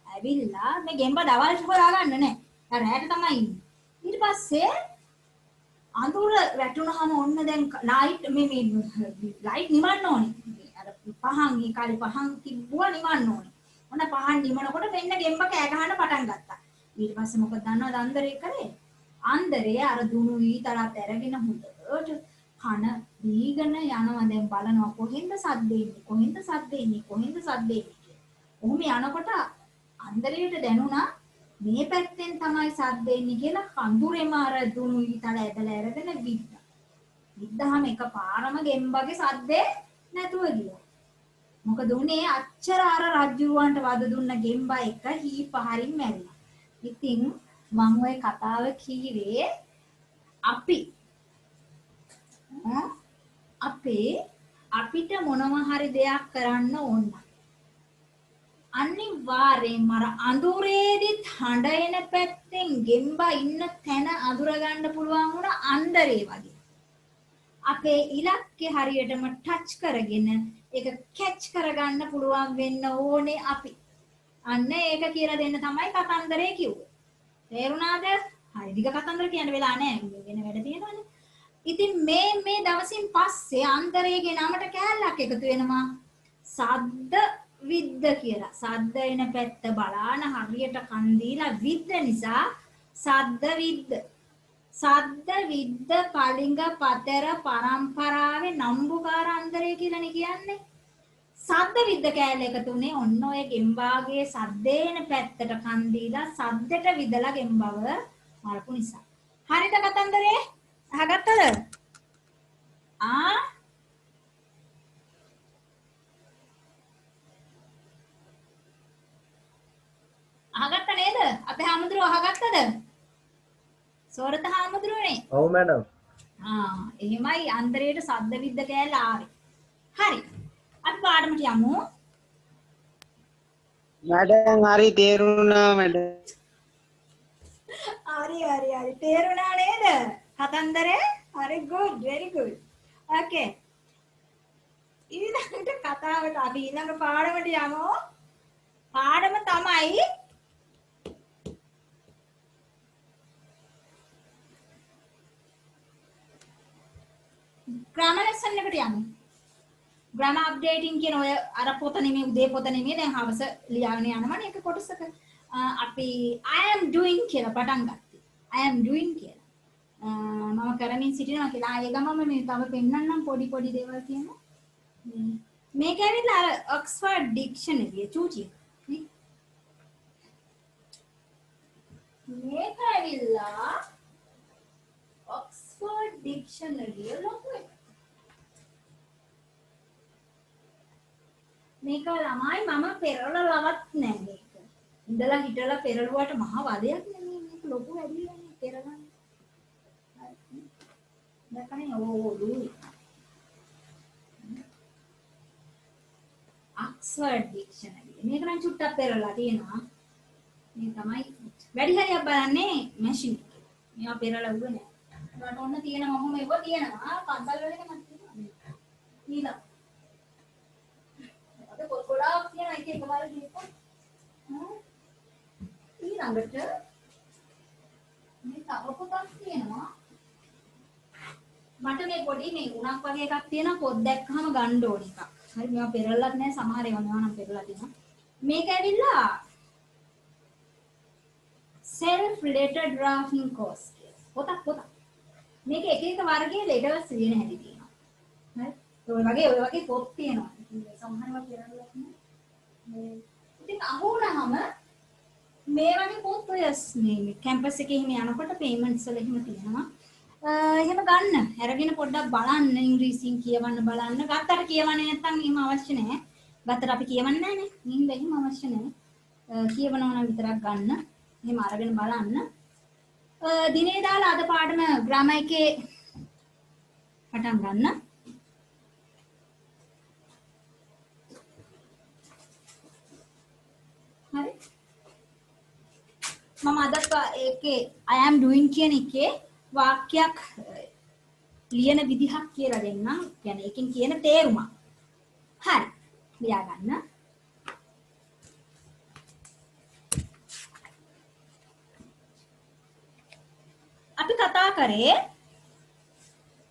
ඇවිල්ලා මේ ගෙම්බ දවල්ට හොයාගන්න නෑ. රැට තමයි ඉන්නේ. ඊට පස්සේ අඳුර වැටුනහම ඔන්න දැන් ලයිට් මේ ලයිට් නිවන්න ඕනේ. අර පහන් ඒ කාලේ පහන් තිබ්බුවා නිවන්න ඕනේ. ඔන්න පහන් නිවනකොට මෙන්න ගෙම්බ කෑ ගහන්න පටන් ගත්තා. ඊට පස්සේ මොකද දන්නවද අන්දරේ කරේ? අන්දරේ අර දුනු ඊතරත් අරගෙන හොඳට කන දීගෙන යනවා. දැන් බලනවා කොහෙන්ද සද්ද එන්නේ කියලා. ඔහොම යනකොට අන්දරේට දැනුණා මේ පැත්තෙන් තමයි සද්ද එන්නේ කියලා කඳුරේම අර දුනු ඊතල ඇදලා අරගෙන විද්දා. විද්දාම එකපාරම ගෙම්බගේ සද්දේ නැතුව ගියා. මොකද උනේ අච්චර අර රජුවන්ට වද දුන්න ගෙම්බා එක හීපහරින් මැරිලා. ඉතින් මම ওই කතාව කීවේ අපිට මොනවා හරි දෙයක් කරන්න ඕන. අනිවාර්යයෙන්ම අර අඳුරේදිත් හඬ එන පැත්තෙන් ගෙම්බා ඉන්න තැන අඳුර ගන්න පුළුවන් වුණ අන්දරේ වගේ. අපේ ඉලක්කේ හරියටම ටච් කරගෙන ඒක කැච් කරගන්න පුළුවන් වෙන්න ඕනේ අපි. අන්න ඒක කියලා දෙන්න තමයි කතන්දරේ කිව්වේ. තේරුණාද? හරි දිග කතන්දර කියන්න වෙලා නැහැ. වෙන වැඩ තියෙනවනේ. ඉතින් මේ දවසින් පස්සේ අන්දරේගේ නමට කෑල්ලක් එකතු වෙනවා. සද්ද විද්ද කියලා. සද්ද එන පැත්ත බලාන හරියට කන් දීලා විද්ද නිසා සද්ද විද්ද කලිංග පතර පරම්පරාවේ නම්බුකාර අන්දරේ කියලානේ කියන්නේ. සද්ද විද්ද කෑල්ල එකතු උනේ ඔන්න ඔය ගෙම්බාගේ සද්දේන පැත්තට කන් දීලා සද්දට විදලා ගෙම්බව මරපු නිසා. හරිද කතන්දරේ? අහගත්තද? අහගත්ත නේද? අපේ හාමුදුරුවෝ අහගත්තද? සෝරත හාමුදුරුවනේ. ඔව් මැඩම්. එහෙමයි අන්තරයට සද්ද විද්ද කෑල්ල ආවේ. හරි. අපි පාඩමට යමු. මැඩම් හරි තේරුණා මැඩම්. හරි තේරුණා නේද? කතන්දරේ? හරි good, very good. Okay. ඊළඟට කතාවට අපි ඊළඟ පාඩමට යමු. පාඩම තමයි grammar lesson එකට යමු. grammar updating කියන ඔය අර පොත නෙමෙයි උදේ පොත නෙමෙයි දැන් හවස ලියාගෙන යනවනේ එක කොටසක. අපි I am doing කියලා පටන් ගත්තා. I am doing කියලා. මම කරමින් සිටිනවා කියලා. ඒ ගමම මේ තව පෙන්නන්නම් පොඩි දේවල් තියෙනවා. මේක ඇවිල්ලා අර ඔක්ස්ෆර්ඩ් ඩික්ෂනරි චූචි. මේක ඇවිල්ලා ඔක්ස්ෆර්ඩ් ඩික්ෂනරි ලොකු එක. මේක ළමයි මම පෙරලලවත් නෑ මේක. ඉඳලා හිටලා පෙරළුවට මහා වදයක් නෙමෙයි මේක ලොකු වැඩියක් නේ පෙරලන්න. දැකනේ ඕ ඔක්ස්ෆර්ඩ් ඩික්ෂනරි. මේක නම් චුට්ටක් පෙරලා තියෙනවා. මේ තමයි වැඩි හරියක් බලන්නේ මැෂින් එකේ. මේවා පෙරලා උග නෑ. ඒකට ඔන්න තියෙන මොහොම ඒව තියෙනවා. පන්සල් වල එක මම තියෙනවා. ඊළඟ ගොඩාක් තියෙන එක එකවර දීපන්. ඊළඟට මේ තව පොතක් තියෙනවා. මට මේ පොඩි මේ උණක් වගේ එකක් තියෙනවා පොත් දැක්කම ගන්න ඕන එකක්. හරි මේවා පෙරලලත් නැහැ සමහර ඒවා මේවා නම් පෙරලා තියෙනවා. මේක ඇවිල්ලා self related drafting course කියලා. පොතක්. මේක එක වර්ගයේ ලෙටර්ස් ලියන හැටි තියෙනවා. හරි. ඔය වගේ පොත් තියෙනවා. සමහරව පෙරලලා මේ ඉතින් අහුනහම මේ වගේ පොත් ඔය මේ කැම්පස් එකේ එහෙම යනකොට පේමන්ට්ස් වල එහෙම තියෙනවා. එහෙම ගන්න. අරගෙන පොඩ්ඩක් බලන්න ඉංග්‍රීසියෙන් කියවන්න බලන්න. ගත්තට කියවන්නේ නැත්නම් එහෙම අවශ්‍ය නැහැ. ගත්තට අපි කියවන්නේ නැහනේ. නින්ද එහෙම අවශ්‍ය නැහැ. කියවනවා නම් විතරක් ගන්න. එහෙම අරගෙන බලන්න. දිනේ දාලා අද පාඩම ග්‍රාමර් එකේ පටන් ගන්න. හරි. මම අද ඒකේ I am doing කියන එකේ වාක්‍යයක් ලියන විදිහක් කියලා දෙන්නම්. කියන්නේ ඒකෙන් කියන තේරුම. හරි. ලියා ගන්න. අපි කතා කරේ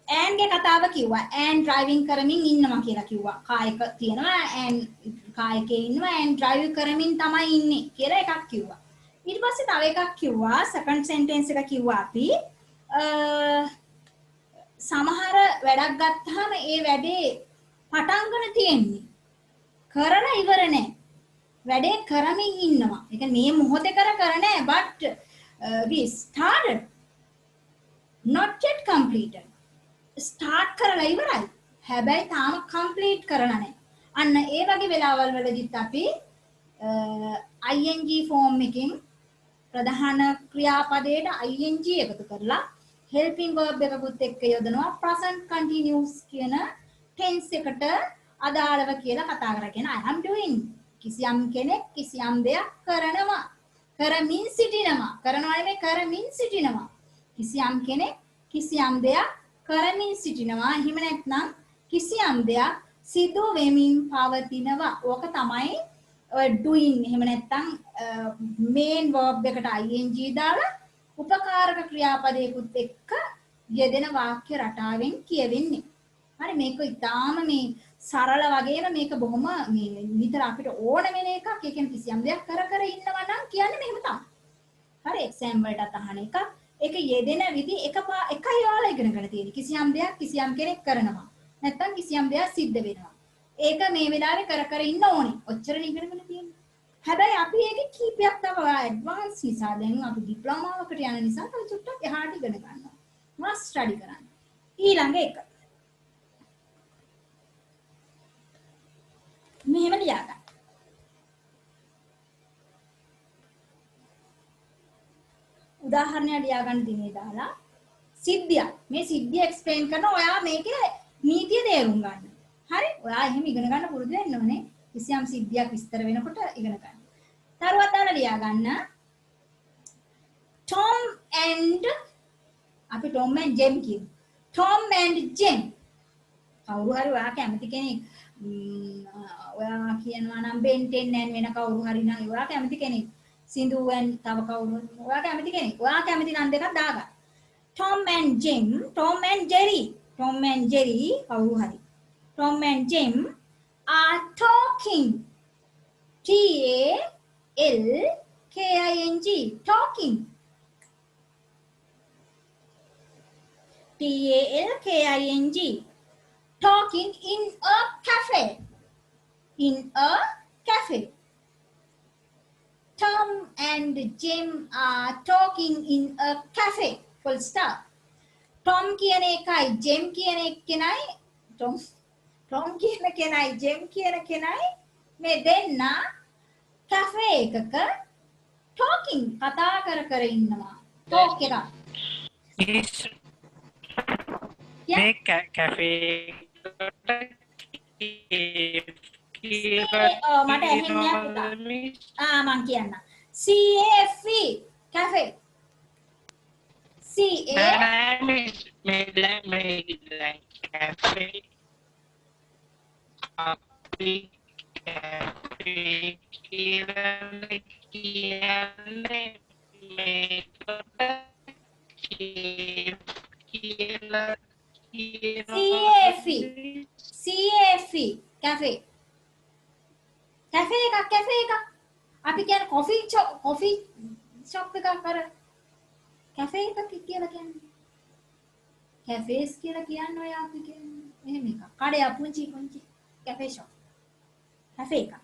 and ගේ කතාව කිව්වා. and driving කරමින් ඉන්නවා කියලා කිව්වා. කායක තියෙනවා and කායකේ ඉන්නවා and drive කරමින් තමයි ඉන්නේ කියලා එකක් කිව්වා. ඊට පස්සේ තව එකක් කිව්වා second sentence එක කිව්වා අපි සමහර වැඩක් ගත්තාම ඒ වැඩේ පටන් ගන්න තියෙන්නේ. කරලා ඉවර නැහැ. වැඩේ කරමින් ඉන්නවා. ඒ කියන්නේ මේ මොහොතේ කර නැහැ but we started not yet completed. start කරලා ඉවරයි. හැබැයි තාම complete කරලා නැහැ. අන්න ඒ වගේ වෙලාවල් වලදීත් අපි ing form එකෙන් ප්‍රධාන ක්‍රියාපදයට ing එකතු කරලා helping verb එකකුත් එක්ක යොදනවා present continuous කියන tense එකට අදාළව කියලා කතා කරගෙන I am doing කිසියම් කෙනෙක් කිසියම් දෙයක් කරනවා කරමින් සිටිනවා කරනවා නෙමෙයි කරමින් සිටිනවා කිසියම් කෙනෙක් කිසියම් දෙයක් කරමින් සිටිනවා එහෙම නැත්නම් කිසියම් දෙයක් සිදු වෙමින් පවතිනවා ඕක තමයි doing එහෙම නැත්නම් main verb එකට ing දාලා උපකාරක ක්‍රියාපදයකුත් එක්ක යෙදෙන වාක්‍ය රටාවෙන් කියවෙන්නේ. හරි මේක ඉතාලම මේ සරල වගේම මේක බොහොම මේ විතර අපිට ඕන වෙන එකක්. ඒ කියන්නේ කිසියම් දෙයක් කර ඉන්නවා නම් කියන්නේ මෙහෙම තමයි. හරි එක්සෑම් වලට අහන එක. ඒක යෙදෙන විදි එකයි ඔයාලා ඉගෙන ගන්න තියෙන්නේ. කිසියම් දෙයක් කිසියම් කෙනෙක් කරනවා. නැත්නම් කිසියම් දෙයක් සිද්ධ වෙනවා. ඒක මේ වෙලාවේ කර කර ඉන්න ඕනේ. ඔච්චර ඉගෙනගෙන තියෙන්නේ. හැබැයි අපි ඒකේ කීපයක් තව ඇඩ්වාන්ස් නිසා දැන් අපි ඩිප්ලෝමාවකට යන නිසා තව චුට්ටක් එහාට ඉගෙන ගන්නවා. මොනවා ස්ටඩි කරන්න. ඊළඟ එක. මෙහෙම ලියා ගන්න. උදාහරණයක් ලියා ගන්න දිනේ දාලා සිද්ධිය. මේ සිද්ධිය එක්ස්ප්ලেইন කරන ඔයා මේකේ නීතිය තේරුම් ගන්න. හරි? ඔයා එහෙම ඉගෙන ගන්න පුරුදු වෙන්න ඕනේ. කිසියම් සිද්ධියක් විස්තර වෙනකොට ඉගෙන ගන්න. තරුවත් දාලා ලියා ගන්න. Tom and අපි Tom and Jem කියමු. Tom and Jem. කවුරු හරි ඔයා කැමති කෙනෙක් ඔයා කියනවා නම් Ben 10 and වෙන කවුරු හරි නම් ඔයා කැමති කෙනෙක්. සින්දු and තව කවුරු ඔයා කැමති කෙනෙක්. ඔයා කැමති නම් දෙකක් දාගන්න. Tom and Jem, Tom and Jerry. Tom and Jerry කවුරු හරි. Tom and Jem are talking. Talking. Talking. Talking. Talking in a cafe. In a cafe. Tom and Jem are talking in a cafe. Full stop. Tom කියන එකයි Jem කියන එකයි Tom කියන කෙනයි Jem කියන කෙනයි මේ දෙන්න කැෆේ එකක talking කතා කර කර ඉන්නවා. talk එක. මේ කැෆේ මට ඇහෙන්නේ පුතා. මං කියන්න. CAFE cafe. CAFE cafe. cafe එකක් අපි කියන්නේ coffee shop එකක් අර cafe එකක් කියලා කියන්නේ. cafes කියලා කියන්නේ ඔය අපි කියන්නේ එහෙම එකක්. කඩේ පුංචි cafe shop. cafe එකක්.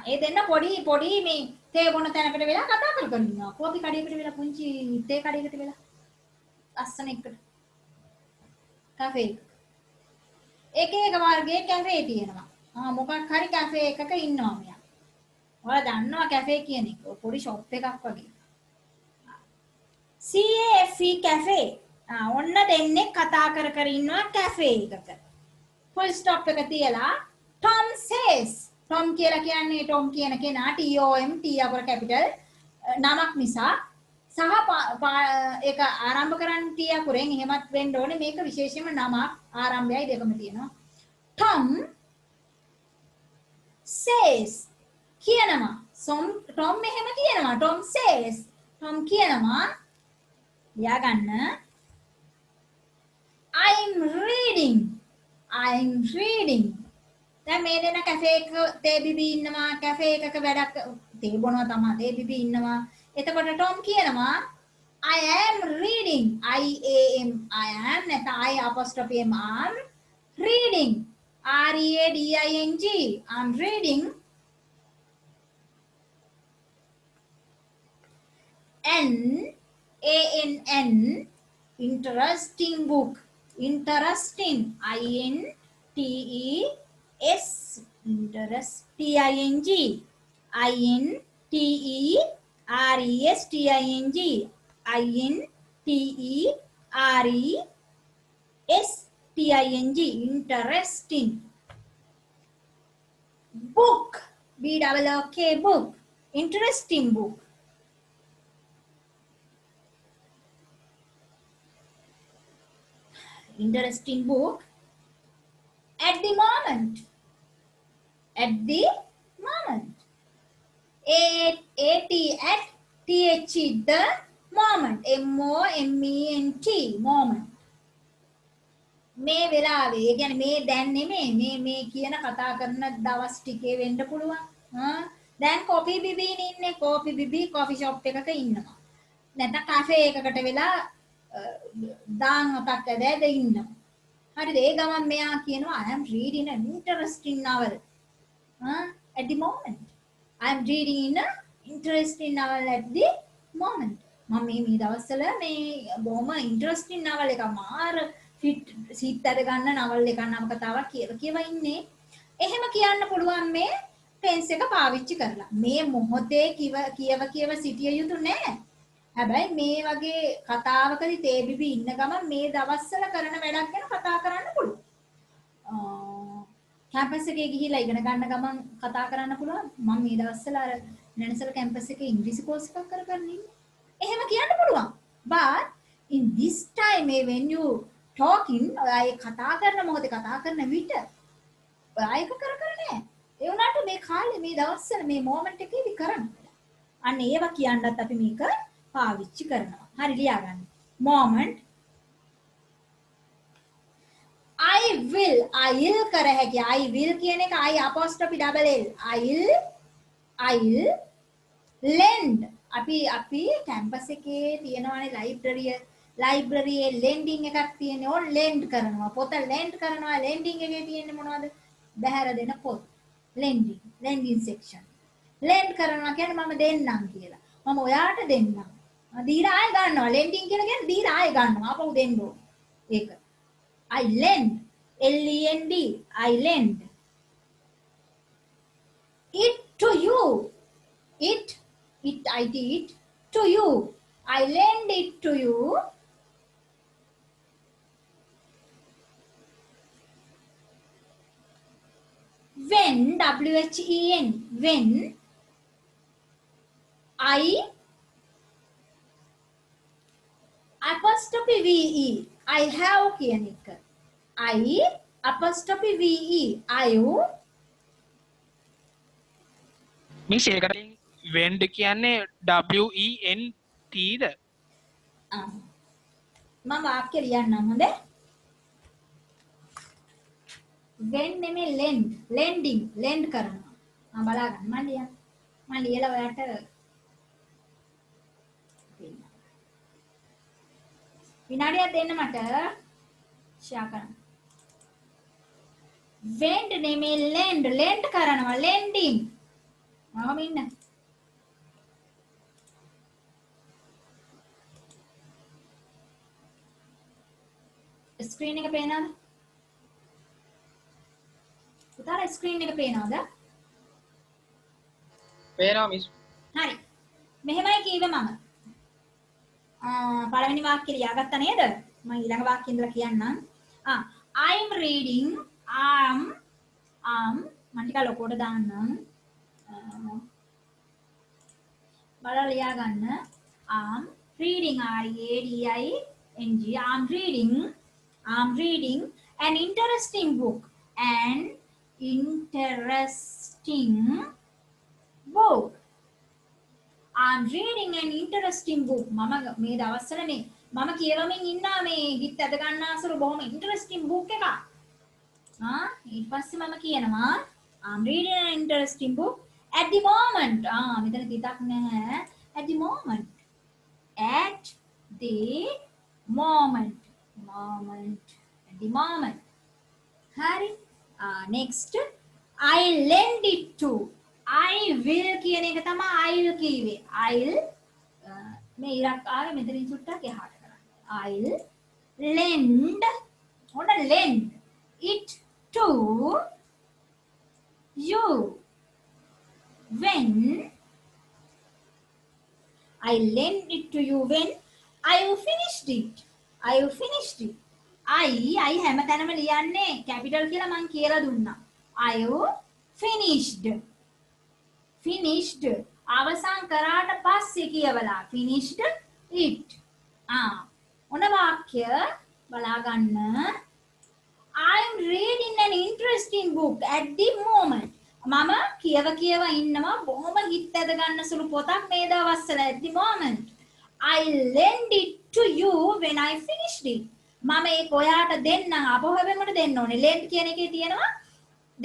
ඒ දෙන්න පොඩි මේ තේ බොන තැනකට වෙලා කතා කර ඉන්නවා. කෝපි කඩේකට වෙලා පුංචි තේ කඩේකට වෙලා අස්සන එකට. cafe එක. එක වර්ගයේ cafe තියෙනවා. මොකක් හරි cafe එකක ඉන්නවා මෙයා. ඔයාලා දන්නවා cafe කියන එක. පොඩි shop එකක් වගේ. CAFE cafe. ඔන්න දෙන්නේ කතා කර ඉන්නවා cafe එකක. full stop එක තියලා Tom says. Tom කියලා කියන්නේ Tom කියන කෙනා TOM T අකුර capital නමක් නිසා සහ ඒක ආරම්භ කරන්න T අකුරෙන් එහෙමත් වෙන්න ඕනේ. මේක විශේෂයෙන්ම නමක් ආරම්භයයි දෙකම තියෙනවා. Tom says කියනවා. Tom එහෙම කියනවා. Tom says. Tom කියනවා. ලියා ගන්න. I'm reading. දැන් මේ දෙන කැෆේ එක තේ බිබී ඉන්නවා. කැෆේ එකක වැඩක් තේ බොනවා තමයි. තේ බිබී ඉන්නවා. එතකොට Tom කියනවා I am reading. I am නැත්නම් I apostrophe am reading. READING. I'm reading ANN interesting book. Interesting. INTES interesting. Interesting. Book. BOOK book. Interesting book. Interesting book. At the moment. At the moment. At THE the moment. MOMENT moment. මේ වෙලාවේ ඒ කියන්නේ මේ දැන් නෙමෙයි මේ කියන කතා කරන දවස් ටිකේ වෙන්න පුළුවන්. දැන් කොපි බිබීන ඉන්නේ. කොපි බිබී කොෆි ෂොප් එකක ඉන්නවා. නැත්නම් කැෆේ එකකට වෙලා දාන් අතක් ඇදලා ඉන්නවා. හරිද? ඒ ගමන් මෙයා කියනවා I am reading an interesting novel. At the moment. I am reading in a interesting novel at the moment. මම මේ දවස්වල මේ බොහොම interesting novel එකක් මාර සිත් අර ගන්න novel එකක් නම කතාවක් කියව ඉන්නේ. එහෙම කියන්න පුළුවන් මේ tense එක පාවිච්චි කරලා. මේ මොහොතේ කියව සිටිය යුතු නෑ. හැබැයි මේ වගේ කතාවකදී තේබිබි ඉන්න ගමන් මේ දවස්වල කරන වැඩක් ගැන කතා කරන්න පුළුවන්. කැම්පස් එකේ ගිහිලා ඉගෙන ගන්න ගමන් කතා කරන්න පුළුවන්. මම මේ දවස්වල අර නැනසල කැම්පස් එකේ ඉංග්‍රීසි කෝස් එකක් කරගෙන ඉන්නේ. එහෙම කියන්න පුළුවන්. But in this time when you talking ඔය කතා කරන මොහොතේ කතා කරන විට ඔය එක කර නෑ. ඒ වුණාට මේ කාලේ මේ දවස්වල මේ මොමන්ට් එකේදී කරන්න. අන්න ඒවා කියන්නත් අපි මේක පාවිච්චි කරනවා. හරි ලියා ගන්න. moment I'll කර හැකි. I will කියන එක I apostrophe double L. I'll lend. අපි කැම්පස් එකේ තියෙනවානේ ලයිබ්‍රරියේ lending එකක් තියෙනවා. ඕන් lend කරනවා. පොත lend කරනවා. lending එකේ තියෙන්නේ මොනවද? බහැර දෙන පොත්. lending section. lend කරනවා කියන්නේ මම දෙන්නම් කියලා. මම ඔයාට දෙන්නම්. දීලා ආයෙ ගන්නවා. lending කියලා කියන්නේ දීලා ආයෙ ගන්නවා. අපහු දෙන්න ඕන. ඒක. I lend. L-E-N-D. I lend. It to you. It to you. I lend it to you. When, W-H-E-N, when I apostrophe V-E, I have කියන එක. I apostrophe V-E, මිස් ඒකට වෙන්ඩ් කියන්නේ W-E-N-T ද? මම වාක්‍ය ලියන්නම් හොඳේ. when නෙමෙයි lend කරනවා. බලා ගන්න මම ලියලා ඔයාලට විනාඩියක් දෙන්න මට ෂෙයා කරන්න. when නෙමෙයි lend කරනවා. lending මම ඉන්න ස්ක්‍රීන් එක පේනවද? පුතාලා ස්ක්‍රීන් එක පේනවද? පේනවා මිස්. හරි. මෙහෙමයි කීවේ මම. පළවෙනි වාක්‍යය ලියාගත්තා නේද? මම ඊළඟ වාක්‍යය ඉඳලා කියන්නම්. I'm reading මම ටික ලොකුවට දාන්නම්. බලලා ලියා ගන්න. I'm reading I'm reading an interesting book. I'm reading an interesting book. මම මේ දවස්වලනේ මම කියවමින් ඉන්නා මේ හිත අද ගන්නාසුරු බොහොම interesting book එකක්. ඊට පස්සේ මම කියනවා I'm reading an interesting book at the moment. මෙතන තිතක් නැහැ. At the moment. At the moment. At the moment. හරි. next I lend it to. I will කියන එක තමයි I'll කියවේ. I'll මේ ඉරක් ආවේ මෙතනින් සුට්ටක් එහාට කරන්න. I'll lend it to you when I lend it to you when I finished it. I හැමතැනම ලියන්නේ කැපිටල් කියලා මම කියලා දුන්නා. I finished අවසන් කරාට පස්සේ කියවලා finished it. ඔන්න වාක්‍ය බලා ගන්න. I'm reading an interesting book at the moment. මම කියව ඉන්නවා බොහොම හිත ඇද ගන්න සුළු පොතක් මේ දවස්වල at the moment. I lend it to you when I finished it. මම ඒක ඔයාට දෙන්නම්. අපහු හැබැයි මට දෙන්න ඕනේ. lend කියන එකේ තියෙනවා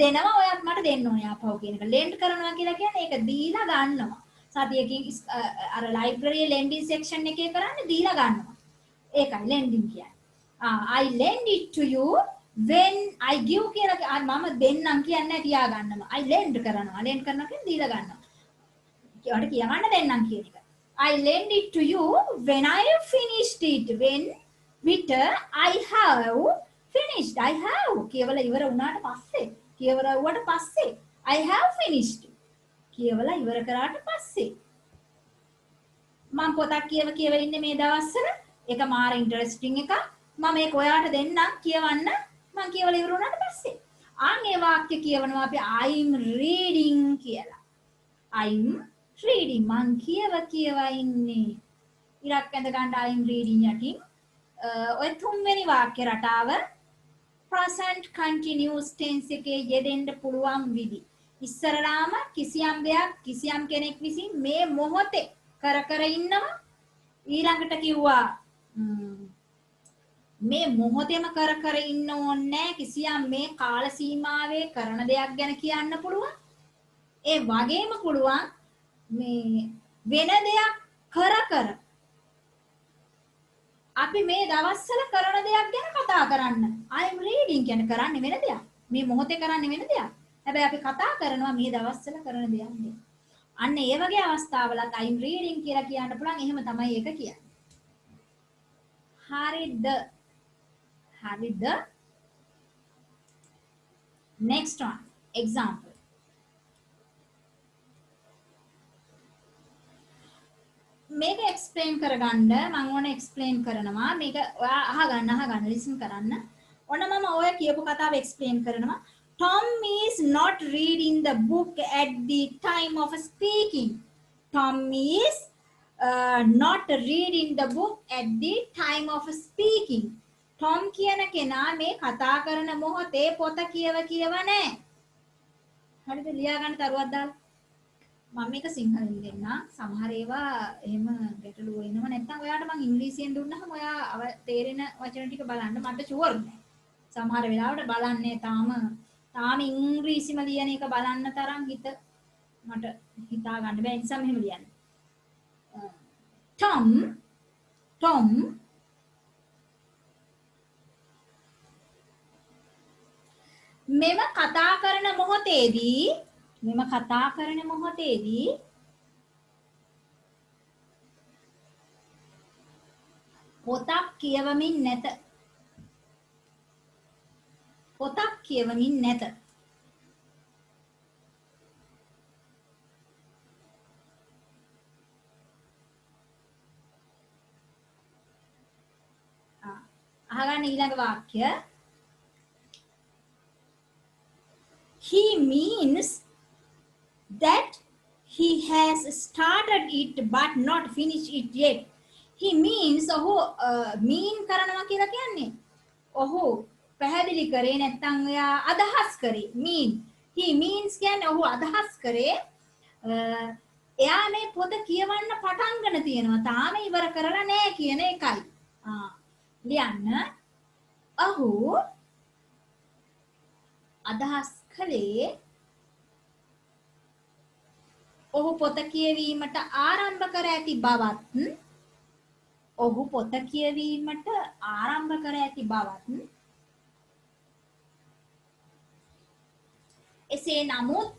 දෙනවා ඔයාත් මට දෙන්න ඕනේ අපහු කියන එක. lend කරනවා කියලා කියන්නේ ඒක දීලා ගන්නවා. සතියකින් අර ලයිබ්‍රරියේ lending section එකේ කරන්නේ දීලා ගන්නවා. ඒකයි lending කියන්නේ. I lend it to you when I give කියලා මම දෙන්නම් කියන්නේ තියා ගන්නවා. I lend කරනවා. lend කරනවා කියන්නේ දීලා ගන්නවා. ඒකට කියවන්න දෙන්නම් කියන එක. I lend it to you when I have finished it. when Victor I have finished. I have කියවලා ඉවර වුණාට පස්සේ කියවලා වුණාට පස්සේ I have finished. කියවලා ඉවර කරාට පස්සේ මම පොතක් කියව ඉන්නේ මේ දවස්වල. ඒක මාර ඉන්ටරෙස්ටිං එකක්. මම මේක ඔයාට දෙන්නම් කියවන්න. මම කියවලා ඉවර වුණාට පස්සේ ආන් ඒ වාක්‍ය කියවනවා අපි I'm reading කියලා. I'm reading මං කියවා ඉන්නේ. ඉරක් ඇඳ ගන්න I'm reading යටින් ඔය තුන්වෙනි වාක්‍ය රටාව present continuous tense එකේ යෙදෙන්න පුළුවන් විදි. ඉස්සරලාම කිසියම් දෙයක් කිසියම් කෙනෙක් විසින් මේ මොහොතේ කර ඉන්නවා. ඊළඟට කිව්වා මේ මොහොතේම කර ඉන්න ඕනේ කිසියම් මේ කාල සීමාවේ කරන දෙයක් ගැන කියන්න පුළුවන්. ඒ වගේම පුළුවන් මේ වෙන දෙයක් කර අපි මේ දවස්වල කරන දෙයක් ගැන කතා කරන්න. I am reading කියන්නේ කරන්නේ වෙන දෙයක්. මේ මොහොතේ කරන්නේ වෙන දෙයක්. හැබැයි අපි කතා කරනවා මේ දවස්වල කරන දෙයක් නේ. අන්න ඒ වගේ අවස්ථාවලත් I am reading කියලා කියන්න පුළුවන්. එහෙම තමයි ඒක කියන්නේ. හරිද? හරිද? Next one. Example. මේක එක්ස්ප්ලেইন කරගන්න මම ඕන එක්ස්ප්ලেইন කරනවා. මේක ඔයා අහගන්න ලිසන් කරන්න. ඔන්න මම ඔය කියපු කතාව එක්ස්ප්ලেইন කරනවා. Tom is not reading the book at the time of speaking. Tom is not reading the book at the time of speaking. Tom කියන කෙනා මේ කතා කරන මොහොතේ පොත කියව නැහැ. හරිද? ලියා ගන්න තරුවක් දාලා. මම මේක සිංහලෙන් දෙන්න. සමහර ඒවා එහෙම ගැටලුව එනවා. නැත්නම් ඔයාලට මම ඉංග්‍රීසියෙන් දුන්නාම ඔයා තේරෙන වචන ටික බලන්න මට ෂුවර් නෑ. සමහර වෙලාවට බලන්නේ තාම ඉංග්‍රීසිම ලියන එක බලන්න තරම් මට හිතා ගන්න බෑ. ඒ නිසා මෙහෙම ලියන්න. Tom මෙම කතා කරන මොහොතේදී පොතක් කියවමින් නැත. අහගන්න ඊළඟ වාක්‍ය. He means that he has started it but not finished it yet. He means ඔහු mean කරනවා කියලා කියන්නේ ඔහු පැහැදිලි කරේ නැත්නම් එයා අදහස් කරේ mean. He means කියන්නේ ඔහු අදහස් කරේ එයා මේ පොත කියවන්න පටන් ගන්න තියෙනවා. තාම ඉවර කරලා නැහැ කියන එකයි. ලියන්න. ඔහු අදහස් කළේ ඔහු පොත කියවීමට ආරම්භ කර ඇති බවත් එසේ නමුත්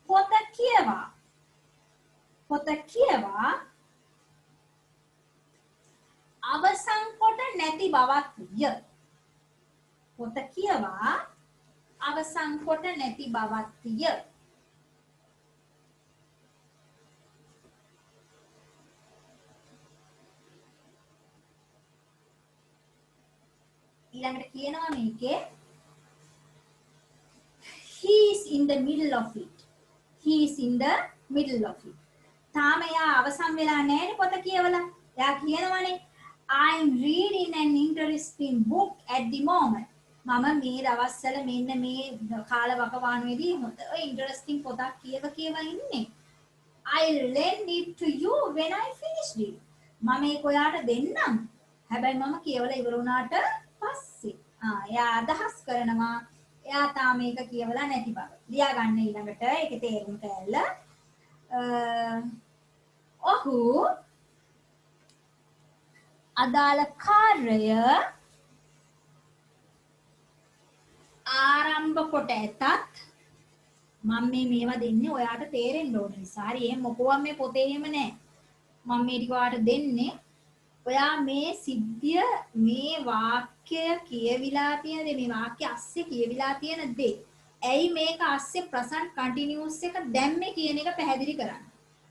පොත කියවා අවසන් කොට නැති බවත්ය. පොත කියවා අවසන් කොට නැති බවත්ය. ඊළඟට කියනවා මේකේ he is in the middle of it. තාම එයා අවසන් වෙලා නැහැ නේ පොත කියවලා. එයා කියනවානේ I'm reading an interesting book at the moment. මම මේ දවස්වල මෙන්න මේ කාලවකවානුවේදී හොඳ ඉන්ටරෙස්ටිං පොතක් කියව ඉන්නේ. I'll lend it to you when I finished it. මම ඒක ඔයාට දෙන්නම්. හැබැයි මම කියවලා ඉවර වුණාට පස්සේ. එයා අදහස් කරනවා එයා තාම මේක කියවලා නැති බව. ලියා ගන්න ඊළඟට ඒකේ තේරුම් කැල්ල. අදාළ කාර්යය ආරම්භ කොට ඇතත් මම මේවා දෙන්නේ ඔයාට තේරෙන්න ඕන නිසා. හරි එහෙම මොකවත් මේ පොතේ එහෙම නැහැ. මම මේ ටික ඔයාට දෙන්නේ. ඔයා මේ සිද්ධිය මේ වාක්‍ය කියවිලා තියෙන දේ මේ වාක්‍ය අස්සේ කියවිලා තියෙන දේ. ඇයි මේක අස්සේ ප්‍රසන්ට් කන්ටිනියුස් එක දැම්මේ කියන එක පැහැදිලි කරන්න.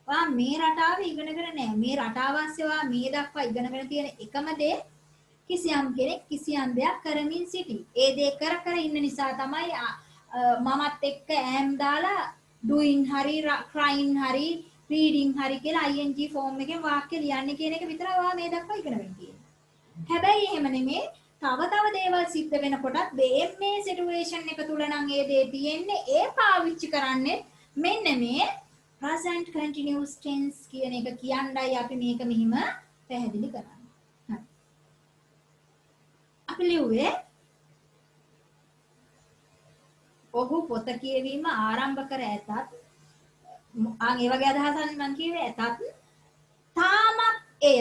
ඔයා මේ රටාව ඉගෙනගෙන නැහැ. මේ රටාව අස්සේ ඔයා මේ දක්වා ඉගෙනගෙන තියෙන එකම දේ කිසියම් කෙනෙක් කිසියම් දෙයක් කරමින් සිටි. ඒ දේ කර කර ඉන්න නිසා තමයි මමත් එක්ක ඈම් දාලා doing හරි crying හරි reading හරි කියලා ing form එකෙන් වාක්‍ය ලියන්නේ කියන එක විතරයි ඔයා මේ දක්වා ඉගෙනගෙන තියෙන්නේ. හැබැයි එහෙම නෙමෙයි තව දේවල් සිද්ධ වෙනකොටත් මේ සිටුේෂන් එක තුල නම් ඒ දේ තියෙන්නේ ඒ පාවිච්චි කරන්නේ මෙන්න මේ present continuous tense කියන එක කියන්නයි අපි මේක මෙහිම පැහැදිලි කරන්නේ. හරි. අපි ලිව්වේ ඔහු පොත කියවීම ආරම්භ කර ඇතත් ඒ වගේ අදහසක් මම කිව්වේ ඇතත් තාමත් එය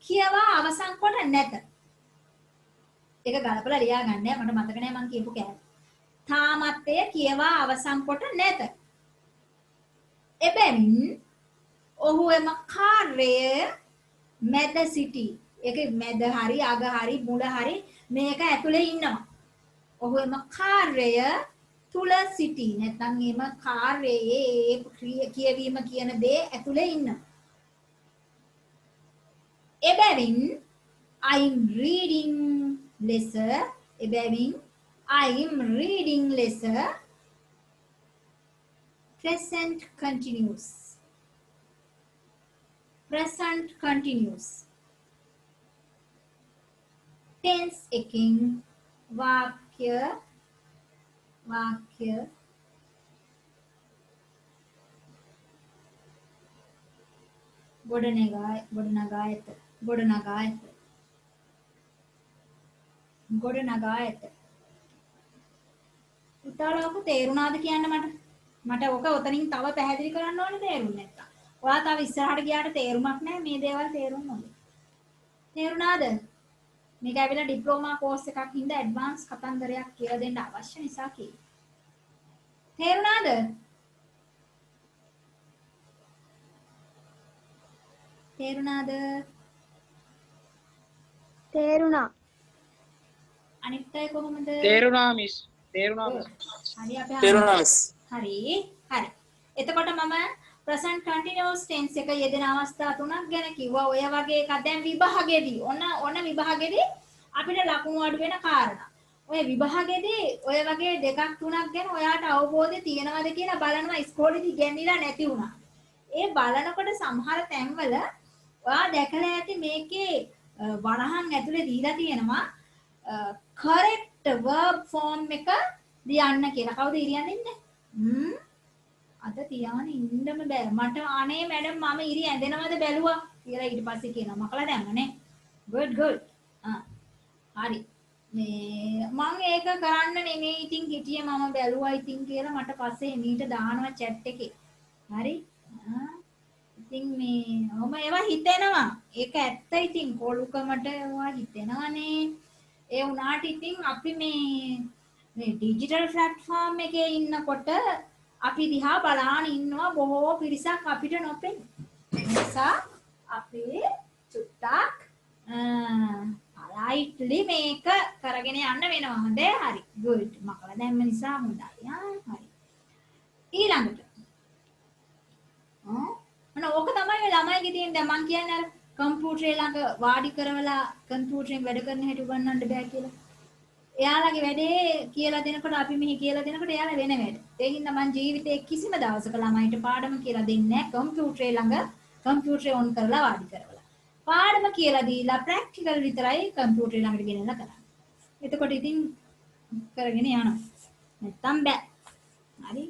කියවා අවසන් කොට නැත. ඒක ගලපලා ලියා ගන්න මට මතක නෑ මම කියපු කෑම. තාමත් එය කියවා අවසන් කොට නැත. එබැවින් ඔහු එම කාර්යය මැද සිටි. ඒක මැද හරි අග හරි මුල හරි මේක ඇතුලේ ඉන්නවා. ඔහු එම කාර්යය තුල සිටි. නැත්නම් එම කාර්යයේ කියවීම කියන දේ ඇතුලේ ඉන්නවා. එබැවින් I'm reading lesser. එබැවින් I'm reading lesser. Present continuous. Present continuous. Tense එකකින් වාක්‍ය ගොඩනගා ඇත. උතාලෝක තේරුණාද කියන්න මට ඔක ඔතනින් තව පැහැදිලි කරන්න ඕනේ තේරුන්නේ නැත්තම්. ඔයා තව ඉස්සරහට ගියාට තේරුමක් නැහැ මේ දේවල් තේරුම් ඕනේ. තේරුණාද? මේක ඇවිල්ලා ඩිප්ලෝමා කෝස් එකක් හින්දා ඇඩ්වාන්ස් කතන්දරයක් කියලා දෙන්න අවශ්‍ය නිසා කි. තේරුණාද? තේරුණා. අනිත් අය කොහොමද? තේරුණා මිස්. හරි අපි තේරුණා මිස්. හරි. එතකොට මම present continuous tense එක යෙදෙන අවස්ථා තුනක් ගැන කිව්වා. ඔය වගේ එකක් දැන් විභාගෙදී ඔන්න විභාගෙදී අපිට ලකුණු අඩු වෙන කාරණා. ඔය විභාගෙදී ඔය වගේ දෙකක් තුනක් ගැන ඔයාට අවබෝධය තියෙනවද කියලා බලනවා ඉස්කෝලේදී ඉගෙනilla නැති වුණා. ඒ බලනකොට සමහර තැන්වල ඔයා දැකලා ඇති මේකේ වරහන් ඇතුලේ දීලා තියෙනවා correct verb form එක ලියන්න කියලා. කවුද ඉරියන් ඉන්නේ? අද තියාගෙන ඉන්නම බෑ. මට අනේ මැඩම් මම ඉරි ඇඳෙනවද බැලුවා කියලා ඊට පස්සේ කියනවා. මකලා දැම්මනේ. good. හරි. මේ මම ඒක කරන්න නෙමෙයි ඉතින් හිටියේ මම බැලුවා ඉතින් කියලා මට පස්සේ මීට දානවා chat එකේ. හරි? ඉතින් මේ ඔම ඒවා හිතෙනවා. ඒක ඇත්ත ඉතින් කොලුකමට ඒවා හිතෙනවනේ. ඒ වුණාට ඉතින් අපි මේ ඩිජිටල් ප්ලැට්ෆෝම් එකේ ඉන්නකොට අපි දිහා බලාන ඉන්නවා බොහෝ පිරිසක් අපිට නොපෙනේ. නිසා අපි චුට්ටක් politely මේක කරගෙන යන්න වෙනවා. හොඳයි හරි. good. මකලා දැම්ම නිසා හොඳයි. හරි. ඊළඟට අන්න ඕක තමයි ළමයිගේ තියෙන දැන් මං කියන්නේ අර කම්පියුටරේ ළඟ වාඩි කරවලා කම්පියුටරෙන් වැඩ කරන හැටි උගන්වන්න බෑ කියලා. එයාලගේ වැඩේ කියලා දෙනකොට අපි මෙහි කියලා දෙනකොට එයාලා වෙන වැඩ. ඒ හින්දා මං ජීවිතේ කිසිම දවසක ළමයින්ට පාඩම කියලා දෙන්නේ නැහැ. කම්පියුටරේ ළඟ කම්පියුටරේ ඔන් කරලා වාඩි කරවලා. පාඩම කියලා දීලා ප්‍රැක්ටිකල් විතරයි කම්පියුටරේ ළඟට ගෙනල්ලා කරන්නේ. එතකොට ඉතින් කරගෙන යනවා. නැත්තම් බෑ. හරි.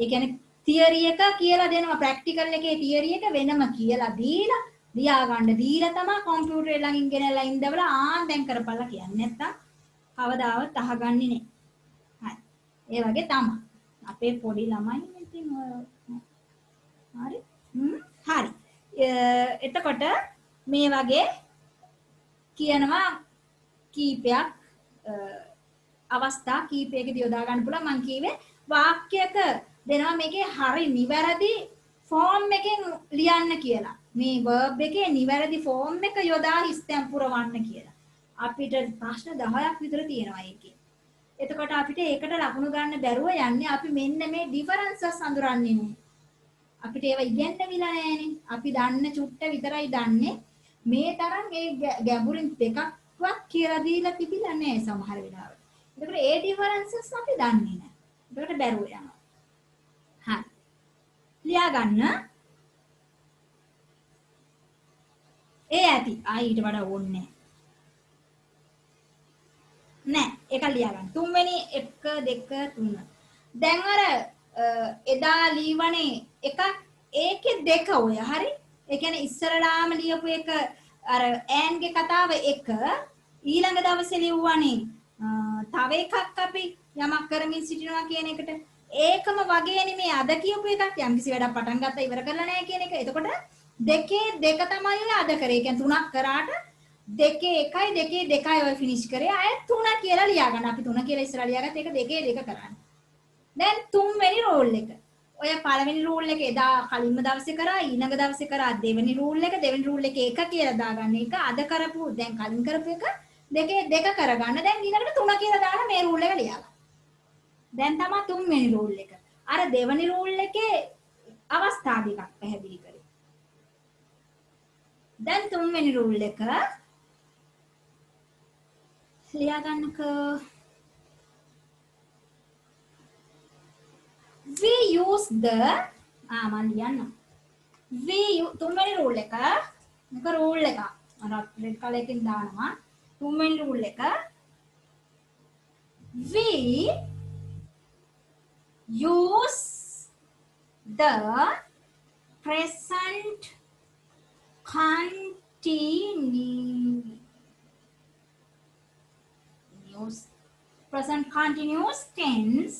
ඒ කියන්නේ තියරි එක කියලා දෙනවා ප්‍රැක්ටිකල් එකේ තියරි එක වෙනම කියලා දීලා ලියා ගන්න දීලා තමයි කම්පියුටරේ ළඟින් ගෙනල්ලා ඉඳවලා දැන් කරපළා කියන්නේ. නැත්තම් කවදාවත් අහගන්නේ නැහැ. හරි. ඒ වගේ තමයි. අපේ පොඩි ළමයි ඉතින් හරි. හරි. එතකොට මේ වගේ කියනවා කීපයක් අවස්ථා කීපයකදී යොදා ගන්න පුළුවන්. මම කියවේ වාක්‍යයක දෙනවා මේකේ හරි නිවැරදි ෆෝම් එකෙන් ලියන්න කියලා. මේ verb එකේ නිවැරදි ෆෝම් එක යොදා හිස්තැන් පුරවන්න කියලා. අපිට ප්‍රශ්න 10ක් විතර තියෙනවා ඒකේ. එතකොට අපිට ඒකට ලකුණු ගන්න බැරුව යන්නේ අපි මෙන්න මේ ඩිෆරන්සස් අඳුරන්නේ නැහැ. අපිට ඒවා ඉගෙනවිලා නැහැනේ. අපි දන්න චුට්ට විතරයි දන්නේ. මේ තරම් ඒ ගැඹුරින් දෙකක්වත් කියලා දීලා තිබිලා නැහැ සමහර වෙලාවට. එතකොට ඒ ඩිෆරන්සස් අපි දන්නේ නැහැ. එතකොට බැරුව යනවා. හරි. ලියා ගන්න. ඒ ඇති. ඊට වඩා ඕනේ නෑ. ඒක ලියා ගන්න. තුන්වෙනි 1 2 3. දැන් අර එදා ලීවනේ එකක් ඒකේ දෙක ඔය හරි. ඒ කියන්නේ ඉස්සරලාම ලියපු එක අර ඈන්ගේ කතාව එක ඊළඟ දවසේ ලියුවානේ තව එකක් අපි යමක් කරමින් සිටිනවා කියන එකට ඒකම වගේ නෙමෙයි අද කියපු එකක් යම්කිසි වැඩක් පටන් ගත්තා ඉවර කරලා නැහැ කියන එක. එතකොට දෙකේ දෙක තමයි අද කරේ. ඒ කියන්නේ තුනක් කරාට දෙකේ එකයි දෙකේ දෙකයි ඔය ෆිනිෂ් කරේ. අය තුන කියලා ලියා ගන්න. අපි තුන කියලා ඉස්සරහ ලියාගත්ත ඒක දෙකේ දෙක කරන්න. දැන් තුන්වෙනි රූල් එක. ඔය පළවෙනි රූල් එක එදා කලින්ම දවසේ කරා ඊළඟ දවසේ කරා දෙවෙනි රූල් එක දෙවෙනි රූල් එකේ එක කියලා දාගන්න එක අද කරපු දැන් කලින් කරපු එක දෙකේ දෙක කරගන්න. දැන් ඊළඟට තුන කියලා දාන මේ රූල් එක ලියා ගන්න. දැන් තමයි තුන්වෙනි රූල් එක. අර දෙවෙනි රූල් එකේ අවස්ථා දෙකක් පැහැදිලි කරේ. දැන් තුන්වෙනි රූල් එක ලියා ගන්නකෝ. We use the මම ලියන්නම්. තුන්වෙනි රූල් එක මේක රූල් එක. අර රෙඩ් කලර් එකකින් දානවා. තුන්වෙනි රූල් එක we use the present continuous tense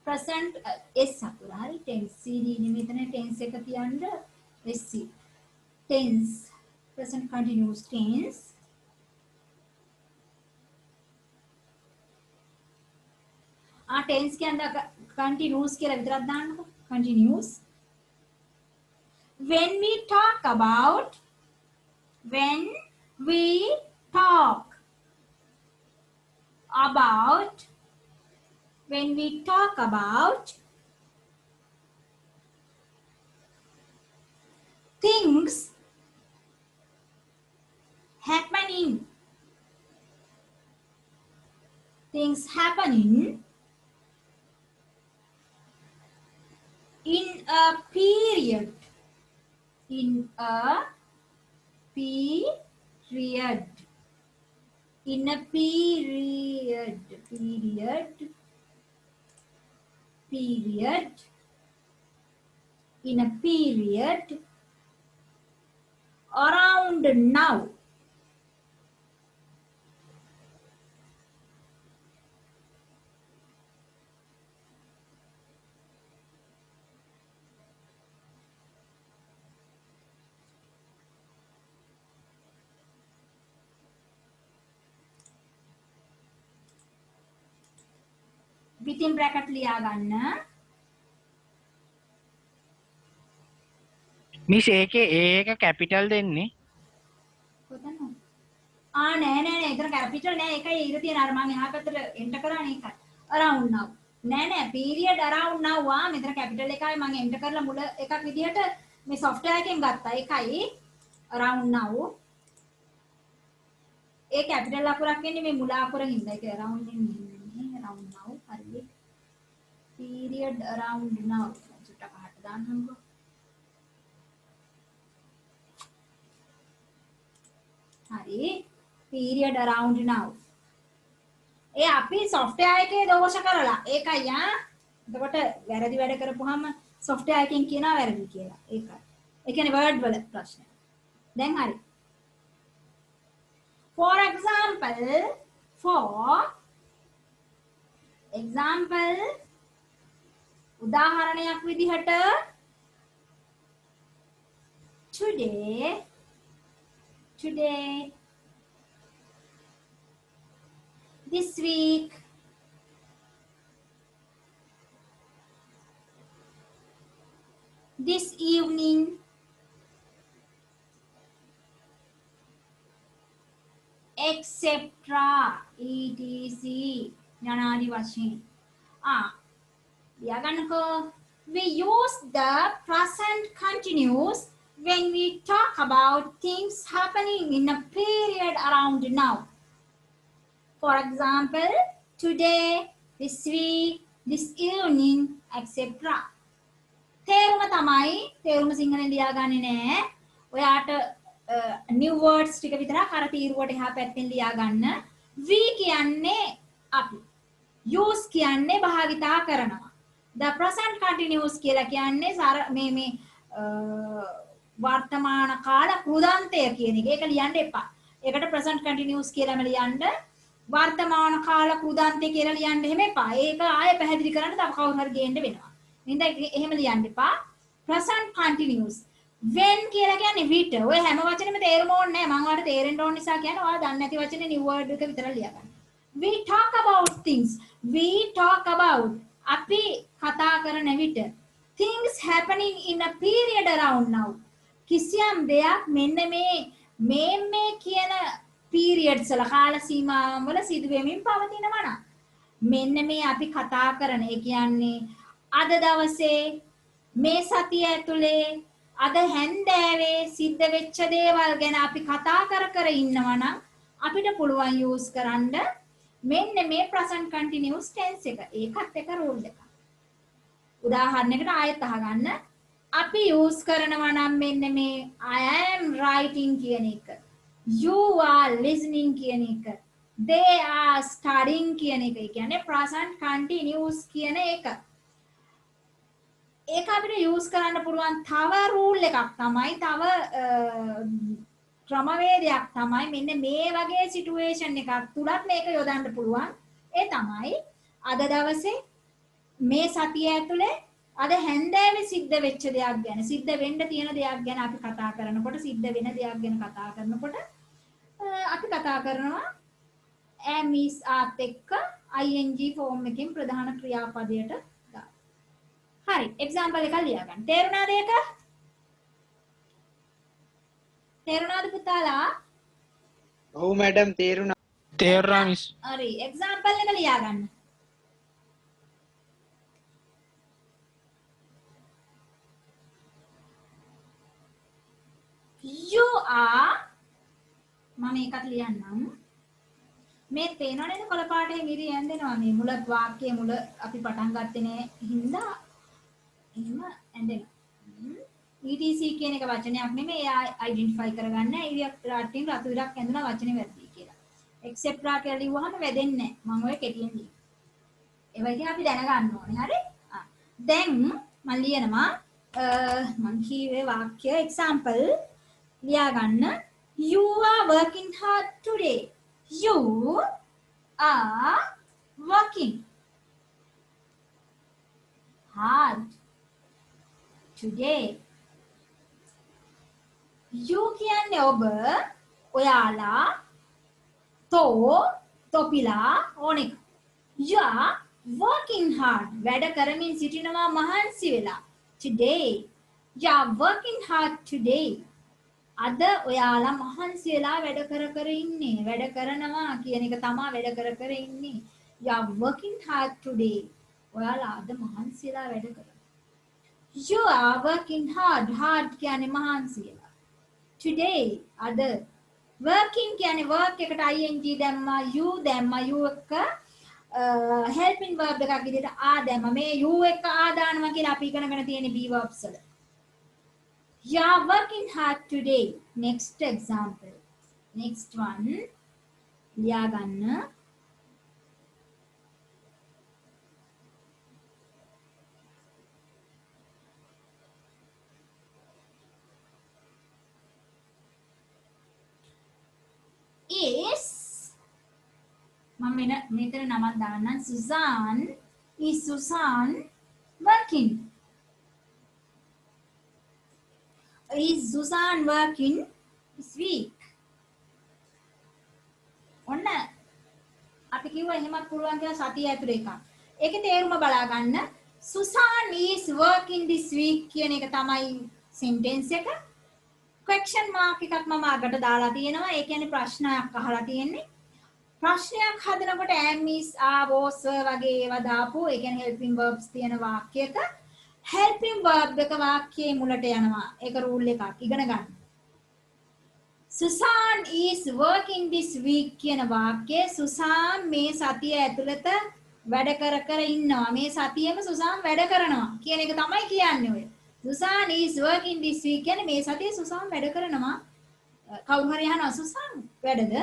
present s අපුර හරි tense cd නේ මෙතන tense එක තියන්න sc tense present continuous tense tense කියන්නේ continuous කියලා විතරක් දාන්නකො continuous when we talk about things happening in a period around now. within bracket लिया ගන්න. මිස් ඒකේ ඒක කැපිටල් දෙන්නේ කොතනද? නෑ එතන කැපිටල් නෑ ඒකයි ඉර තියෙන අර මම එහා පැත්තට එන්ටර් කරානේ ඒකයි. around now. නෑ period around now මෙතන කැපිටල් එකයි මම එන්ටර් කරලා මුල එකක් විදිහට මේ software එකෙන් ගත්තා. ඒකයි around now. ඒ කැපිටල් අකුරක් එන්නේ මේ මුල අකුරෙන් ඉඳලා ඒක around එන්නේ around now හරිද? period around now චුට්ටක් අහට දාන්නම්කෝ. හරි period around now. ඒ අපි software එකේ දෝෂ කරලා ඒකයි එතකොට වැරදි වැඩ කරපුවාම software එකෙන් කියනවා වැරදි කියලා. ඒකයි. ඒ කියන්නේ word වල ප්‍රශ්න. දැන් හරි. For example උදාහරණයක් විදිහට today today, this week, this evening, etc. etc. යනාදි වශයෙන්. ලියාගන්නකෝ. We use the present continuous when we talk about things happening in a period around now. For example, today, this week, this evening, etc. තේරුම තමයි තේරුම සිංහලෙන් ලියාගන්නේ නැහැ. ඔයාට new words ටික විතරක් අර තීරුවට එහා පැත්තෙන් ලියාගන්න. we කියන්නේ අපි. use කියන්නේ භාවිතා කරනවා. the present continuous කියලා කියන්නේ මේ වර්තමාන කාල කෘදාන්තය කියන එක. ඒක ලියන්න එපා. ඒකට present continuous කියලාම ලියන්න. වර්තමාන කාල කෘදාන්තය කියලා ලියන්න එහෙම එපා. ඒක ආයෙ පැහැදිලි කරන්න තව කවුරු හරි ගේන්න වෙනවා. නින්ද එහෙම ලියන්න එපා. present continuous. when කියලා කියන්නේ විට. ඔය හැම වචනෙම තේරුම ඕනේ නැහැ. මම ඔයාලට තේරෙන්න ඕන නිසා කියන්නේ ඔයා දන්නේ නැති වචනේ new word එක විතර ලියගන්න. we talk about things. we talk about අපි කතා කරන විට things happening in a period around now. කිසියම් දෙයක් මෙන්න මේ කියන periods වල කාල සීමාවන් වල සිදු වෙමින් පවතිනවා නම් මෙන්න මේ අපි කතා කරන ඒ කියන්නේ අද දවසේ මේ සතිය ඇතුලේ අද හැන්දෑවේ සිද්ධ වෙච්ච දේවල් ගැන අපි කතා කර ඉන්නවා නම් අපිට පුළුවන් use කරන්න මෙන්න මේ present continuous tense එක. ඒකත් එක rule එකක්. උදාහරණයකට ආයෙත් අහගන්න. අපි use කරනවා නම් මෙන්න මේ I am writing කියන එක. You are listening කියන එක. They are studying කියන එක. ඒ කියන්නේ present continuous කියන එක. ඒක අපිට use කරන්න පුළුවන් තව rule එකක් තමයි තව ක්‍රමවේදයක් තමයි මෙන්න මේ වගේ situation එකක් තුලත් මේක යොදන්න පුළුවන්. ඒ තමයි අද දවසේ මේ සතිය ඇතුලේ අද හැන්දෑවේ සිද්ධ වෙච්ච දෙයක් ගැන සිද්ධ වෙන්න තියෙන දෙයක් ගැන අපි කතා කරනකොට සිද්ධ වෙන දෙයක් ගැන කතා කරනකොට අපි කතා කරනවා am is ආත් එක්ක ing form එකෙන් ප්‍රධාන ක්‍රියාපදයට දාලා. හරි example එකක් ලියා ගන්න. තේරුණාද ඒක? තේරුණාද පුතාලා? ඔව් මැඩම් තේරුණා. තේරුණා මිස්. හරි example එක ලියා ගන්න. You are මම ඒකත් ලියන්නම්. මේ පේනව නේද කොළ පාටේ මිරි ඇඳෙනවා මේ මුල වාක්‍යයේ මුල අපි පටන් ගත්තේ නේ හින්දා එහෙම ඇඳෙනවා. ETC කියන එක වචනයක් නෙමෙයි එයා අයිඩෙන්ටිෆයි කරගන්න ඉරියක් රටින් රතු ඉරක් ඇඳුනා වචනේ වැරදි කියලා. එක්සෙප්ට්‍රා කියලා ලිව්වහම වැදෙන්නේ නැහැ. මම ඔය කෙටියෙන් ලියනවා. ඒ වගේ අපි දැනගන්න ඕනේ. හරි? දැන් මම ලියනවා මම කීවේ වාක්‍ය example ලියා ගන්න. You are working hard today. You are working hard today. You කියන්නේ ඔබ, ඔයාලා, තොපිලා ඕන එක. You are working hard. වැඩ කරමින් සිටිනවා මහන්සි වෙලා. Today. You are working hard today. අද ඔයාලා මහන්සි වෙලා වැඩ කර ඉන්නේ. වැඩ කරනවා කියන එක තමයි වැඩ කර ඉන්නේ. You are working hard today. ඔයාලා අද මහන්සි වෙලා වැඩ කරනවා. You are working hard. Hard කියන්නේ මහන්සි වෙලා. Today අද working කියන්නේ work එකට ing දැම්මා you දැම්මා you එක helping verb එකක් විදිහට දැම්මා මේ you එක දානවා කියලා අපි ඉගෙනගෙන තියෙන be verbs වල. You are working hard today. Next example. Next one. ලියා ගන්න. Is මම මෙතන නමක් දාන්නම්. Susan working? Is Susan working this week? ඔන්න අපි කිව්වා එහෙමත් පුළුවන් කියලා සතිය ඇතුලේ එකක්. ඒකේ තේරුම බලා ගන්න. Susan is working this week කියන එක තමයි sentence එක. question mark එකක් මම අගට දාලා තියෙනවා. ඒ කියන්නේ ප්‍රශ්නයක් අහලා තියෙන්නේ. ප්‍රශ්නයක් හදනකොට am is are was වගේ ඒවා දාපු. ඒ කියන්නේ helping verbs තියෙන වාක්‍යයක helping verb එක වාක්‍යයේ මුලට යනවා. ඒක rule එකක්. ඉගෙන ගන්න. Susan is working this week කියන වාක්‍යයේ Susan මේ සතිය ඇතුළත වැඩ කර ඉන්නවා. මේ සතියෙම Susan වැඩ කරනවා කියන එක තමයි කියන්නේ ඔය. Susan is working this week කියන්නේ මේ සතියේ Susan වැඩ කරනවා. කවුරු හරි අහනවා Susan වැඩද?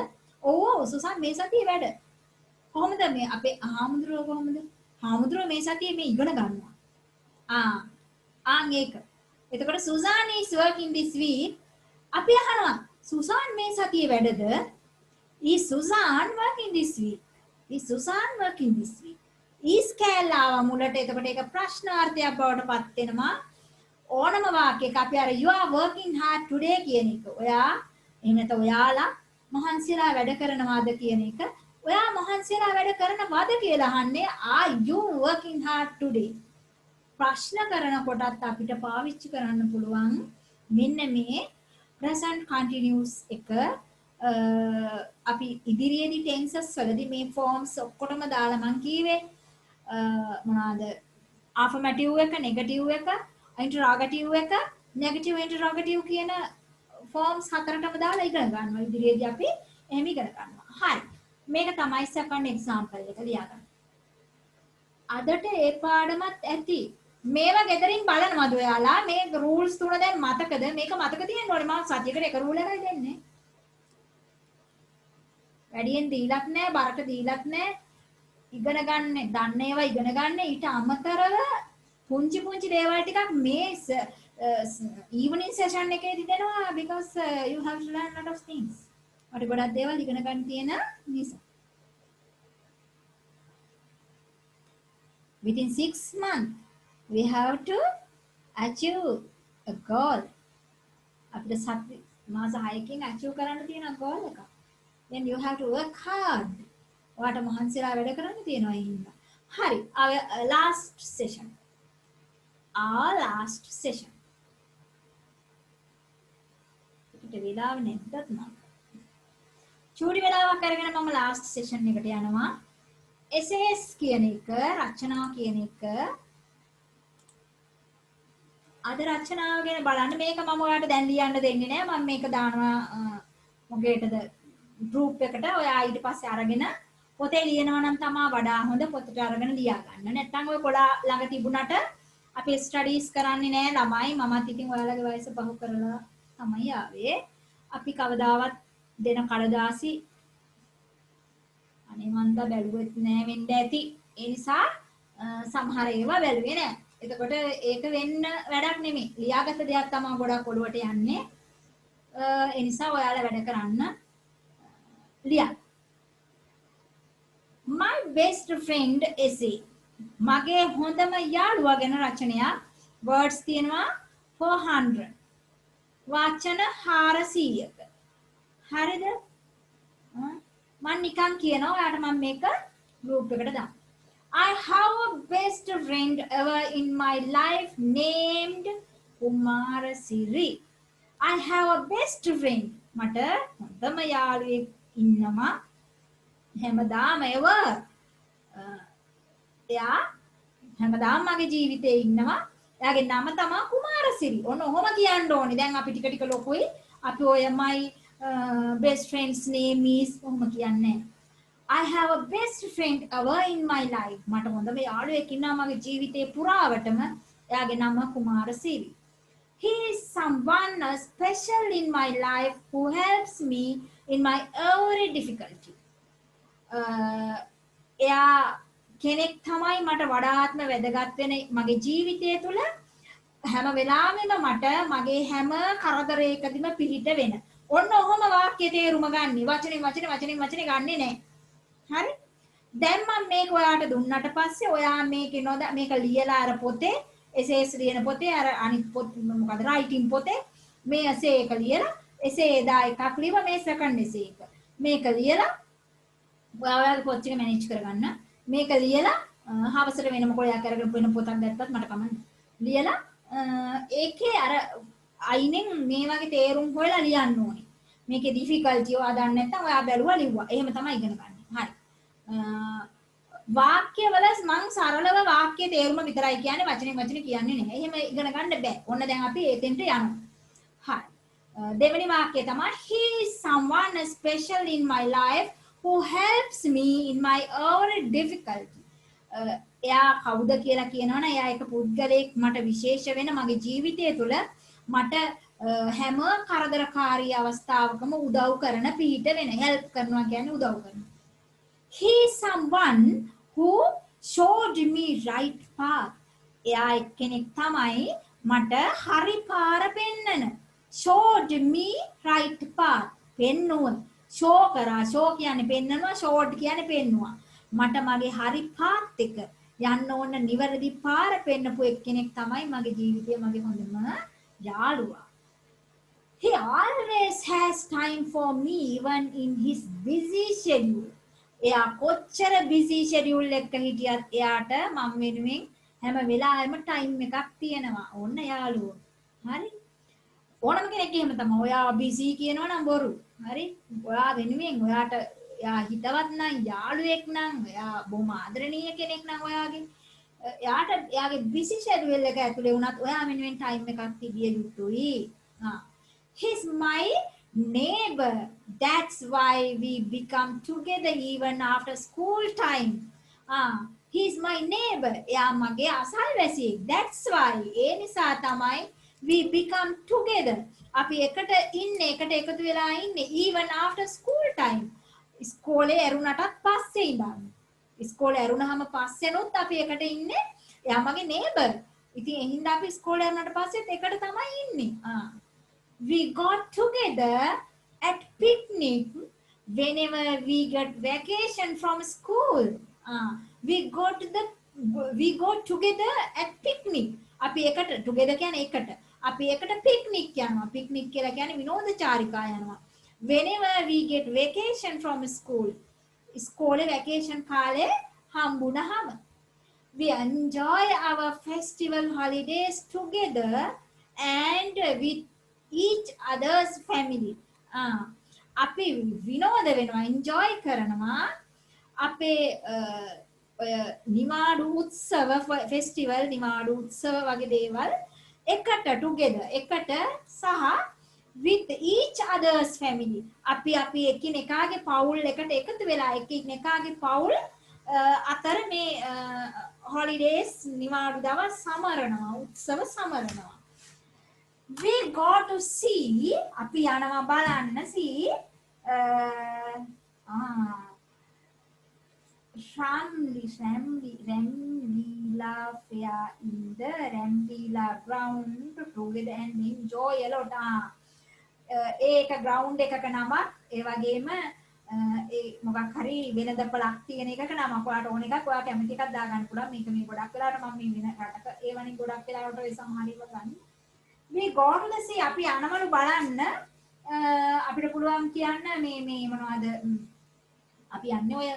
ඔව් Susan මේ සතියේ වැඩ. කොහොමද මේ අපේ හාමුදුරුවෝ කොහොමද? හාමුදුරුවෝ මේ සතියේ මේ ඉගෙන ගන්නවා. ඒක. එතකොට Susan is working this week අපි අහනවා Susan මේ සතියේ වැඩද? Is Susan working this week? Is Susan working this week? Is කැලලාව මුලට එතකොට ඒක ප්‍රශ්නාර්ථයක් බවට පත් වෙනවා. ඕනම වාක්‍යයක අපි අර you are working hard today කියන එක. ඔයා එහෙම නැත්නම් ඔයාලා මහන්සියලා වැඩ කරනවාද කියන එක. ඔයා මහන්සියලා වැඩ කරනවද කියලා අහන්නේ are you working hard today? ප්‍රශ්න කරනකොටත් අපිට පාවිච්චි කරන්න පුළුවන් මෙන්න මේ present continuous එක අපි ඉදිරියේදී tenses වලදී මේ forms ඔක්කොටම දාලා මං කීවේ මොනවාද affirmative එක negative එක interrogative එක negative interrogative කියන forms හතරටම දාලා ඉගෙන ගන්නවා. ඉදිරියේදී අපි එහෙම ඉගෙන ගන්නවා. හරි. මේක තමයි second example එක ලියාගන්න. අදට ඒ පාඩමත් ඇති. මේවා ගෙදරින් බලනවද ඔයාලා? මේ rules තුන දැන් මතකද? මේක මතක තියෙන්න ඕනේ. මම සතියකට එක rule එකයි දෙන්නේ. වැඩියෙන් දීලත් නැහැ, බරට දීලත් නැහැ. ඉගෙන ගන්න, දන්න ඒවා ඉගෙන ගන්න. ඊට අමතරව පුංචි පුංචි දේවල් ටිකක් මේ evening session එකේදී දෙනවා because you have to learn a lot of things. ඔයාලට ගොඩක් දේවල් ඉගෙන ගන්න තියෙන නිසා. Within 6 months we have to achieve a goal. අපිට සත්‍ය මාස 6කින් achieve කරන්න තියෙන goal එක. Then you have to work hard. ඔයාට මහන්සිලා වැඩ කරන්න තියෙනවා ඒ හින්දා. හරි. our last session. අපිට වෙලාව නැද්දත් මම. චූටි වෙලාවක් අරගෙන මම last session එකට යනවා. essays කියන එක, රචනා කියන එක අද රචනාව ගැන බලන්න. මේක මම ඔයාලට දැන් ලියන්න දෙන්නේ නැහැ. මම මේක දානවා මොකේටද group එකට. ඔයා ඊට පස්සේ අරගෙන පොතේ ලියනවා නම් තමයි වඩා හොඳ. පොතට අරගෙන ලියා ගන්න. නැත්නම් ඔය කොලා ළඟ තිබුණාට අපි ස්ටඩීස් කරන්නේ නැහැ ළමයි. මමත් ඉතින් ඔයාලගේ වයස පහු කරලා තමයි ආවේ. අපි කවදාවත් දෙන කඩදාසි අනේ මන්ද බැලුවෙත් නෑ වෙන්න ඇති. ඒ නිසා සමහර ඒවා බැලුවේ නෑ. එතකොට ඒක වෙන්න වැඩක් නෙමෙයි. ලියාගත්ත දෙයක් තමයි ගොඩක් ඔළුවට යන්නේ. ඒ නිසා ඔයාලා වැඩ කරන්න ලියන්න. My best friend essay. මගේ හොඳම යාළුවා ගැන රචනයක්. words තියෙනවා 400. වචන 400ක. හරිද? මම නිකන් කියනවා ඔයාලට මම මේක group එකට දාන්න. I have a best friend ever in my life named Kumarasiri. I have a best friend. මට හොඳම යාළුවෙක් ඉන්නවා හැමදාම ever. එයා හැමදාම මගේ ජීවිතේ ඉන්නවා. එයාගේ නම තමයි කුමාරසිරි. ඔන්න ඔහොම කියන්න ඕනේ. දැන් අපි ටික ටික ලොකුයි. අපි ඔයමයි best friend's name is ඔහොම කියන්නේ. I have a best friend ever in my life. මට හොඳම යාළුවෙක් ඉන්නවා මගේ ජීවිතේ පුරාවටම. එයාගේ නම Kumarasiri. He is someone special in my life who helps me in my every difficulty. එයා කෙනෙක් තමයි මට වඩාත්ම වැදගත් වෙන මගේ ජීවිතය තුළ හැම වෙලාවෙම මට මගේ හැම කරදරයකදීම පිහිට වෙන. ඔන්න ඔහොම වාක්‍ය තේරුම ගන්න. වචනේ ගන්නෙ නෑ. හරි? දැන් මම මේක ඔයාට දුන්නට පස්සේ ඔයා මේකේ මේක ලියලා අර පොතේ essays ලියන පොතේ අර අනිත් පොත් මොකද writing පොතේ මේ essay එක ලියලා essay එදා එකක් ලියව මේ second essay එක. මේක ලියලා ඔයාලගේ පොත් ටික මැනේජ් කරගන්න. මේක ලියලා හවසට වෙනම කොලයක් අරගෙන වෙන පොතක් ගත්තත් මට කමන්නේ. ලියලා ඒකේ අර අයිනෙන් මේ වගේ තේරුම් හොයලා ලියන්න ඕනේ. මේකේ ඩිෆිකල්ටි ඔයා දන්නේ නැත්නම් ඔයා බැලුවා ලිව්වා. එහෙම තමයි ඉගෙන ගන්න. හරි. වාක්‍යවල මං සරලව වාක්‍ය තේරුම විතරයි කියන්නේ වචනේ කියන්නේ නැහැ. එහෙම ඉගෙන ගන්න බෑ. ඔන්න දැන් අපි එතෙන්ට යනවා. හරි. දෙවෙනි වාක්‍යය තමයි he is someone special in my life who helps me in my every difficulty. එයා කවුද කියලා කියනවනේ එයා එක පුද්ගලයෙක් මට විශේෂ වෙන මගේ ජීවිතය තුළ මට හැම කරදරකාරී අවස්ථාවකම උදව් කරන පිහිට වෙන හෙල්ප් කරනවා කියන්නේ උදව් කරනවා. He is someone who showed me right path. එයා එක්කෙනෙක් තමයි මට හරි පාර පෙන්නන. showed me right path. පෙන්නුව. show කරා. show කියන්නේ පෙන්නනවා. showed කියන්නේ පෙන්නුවා. මට මගේ හරි පාත් එක යන්න ඕන නිවැරදි පාර පෙන්නපු එක්කෙනෙක් තමයි මගේ ජීවිතයේ මගේ හොඳම යාළුවා. He always has time for me even in his busy schedule. එයා කොච්චර busy schedule එකක හිටියත් එයාට මම වෙනුවෙන් හැම වෙලාවෙම time එකක් තියෙනවා. ඕන්න යාළුවෝ. හරි. ඕනම කෙනෙක් එහෙම තමයි. ඔයා busy කියනවා නම් බොරු. හරි. ඔයා වෙනුවෙන් ඔයාට එයා හිතවත් නම් යාළුවෙක් නම් එයා බොහොම ආදරණීය කෙනෙක් නම් ඔයාගේ එයාට එයාගේ busy schedule එක ඇතුලේ වුණත් ඔයා වෙනුවෙන් time එකක් තිබිය යුතුයි. He's my neighbor. That's why we become together even after school time. He's my neighbor. එයා මගේ අසල්වැසියෙක්. That's why ඒ නිසා තමයි we become together. අපි එකට ඉන්නේ එකට එකතු වෙලා ඉන්නේ even after school time. ඉස්කෝලේ ඇරුණටත් පස්සේ ඉඳන්. ඉස්කෝලේ ඇරුණාම පස්සෙනොත් අපි එකට ඉන්නේ. එයා මගේ neighbor. ඉතින් එහින්ද අපි ඉස්කෝලේ ඇරුණාට පස්සෙත් එකට තමයි ඉන්නේ. We got together at picnic whenever we get vacation from school. We go together at picnic. අපි එකට together කියන්නේ එකට. අපි එකට picnic යනවා. picnic කියලා කියන්නේ විනෝද චාරිකා යනවා. Whenever we get vacation from school. ඉස්කෝලේ vacation කාලේ හම්බුනහම. We enjoy our festival holidays together and with each other's family. අපි විනෝද වෙනවා enjoy කරනවා අපේ නිවාඩු උත්සව ෆෙස්ටිවල් නිවාඩු උත්සව වගේ දේවල් එකට together එකට සහ with each other's family. අපි එකිනෙකාගේ පවුල් එකට එකතු වෙලා එකිනෙකාගේ පවුල් අතර මේ holidays නිවාඩු දවස් සමරනවා උත්සව සමරනවා. We go to see අපි යනවා බලන්න see Ramlila fair in the Ramlila ground together and enjoy a lot. ඒක ground එකක නමක් ඒ වගේම ඒ මොකක් හරි වෙනද පළක් තියෙන එකක නමක් ඔයාලට ඕන එකක් ඔයා කැමති එකක් දාගන්න පුළුවන්. මේක මේ ගොඩක් වෙලාවට මම මේ වෙන රටක ඒ වනින් ගොඩක් වෙලාවට ඒ සමහරව ගන්න. මේ ගෝඩ්ලසි අපි යනවලු බලන්න අපිට පුළුවන් කියන්න මේ මොනවද අපි යන්නේ ඔය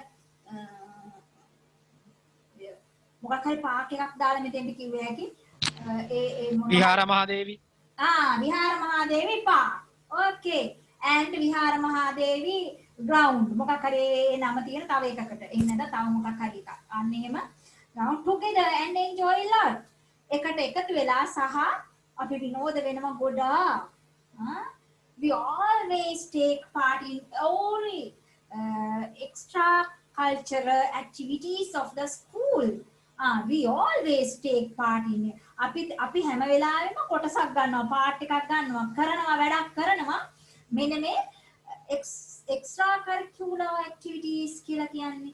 මොකක් හරි පාක් එකක් දාලා මෙතෙන්ට කිව්වේ හැකි ඒ විහාර මහදේවි විහාර මහදේවි පාක් okay and විහාර මහදේවි ground මොකක් හරි නම තියෙන තව එකකට එහෙම නැත්නම් තව මොකක් හරි එකක් අන්න එහෙම ground together and enjoy a lot එකට එකතු වෙලා සහ අපි විනෝද වෙනවා ගොඩාක්. We always take part in all extra cultural activities of the school. We always take part in it. අපි හැම වෙලාවෙම කොටසක් ගන්නවා, part එකක් ගන්නවා, කරනවා වැඩක් කරනවා. මෙන්න මේ extra curricular activities කියලා කියන්නේ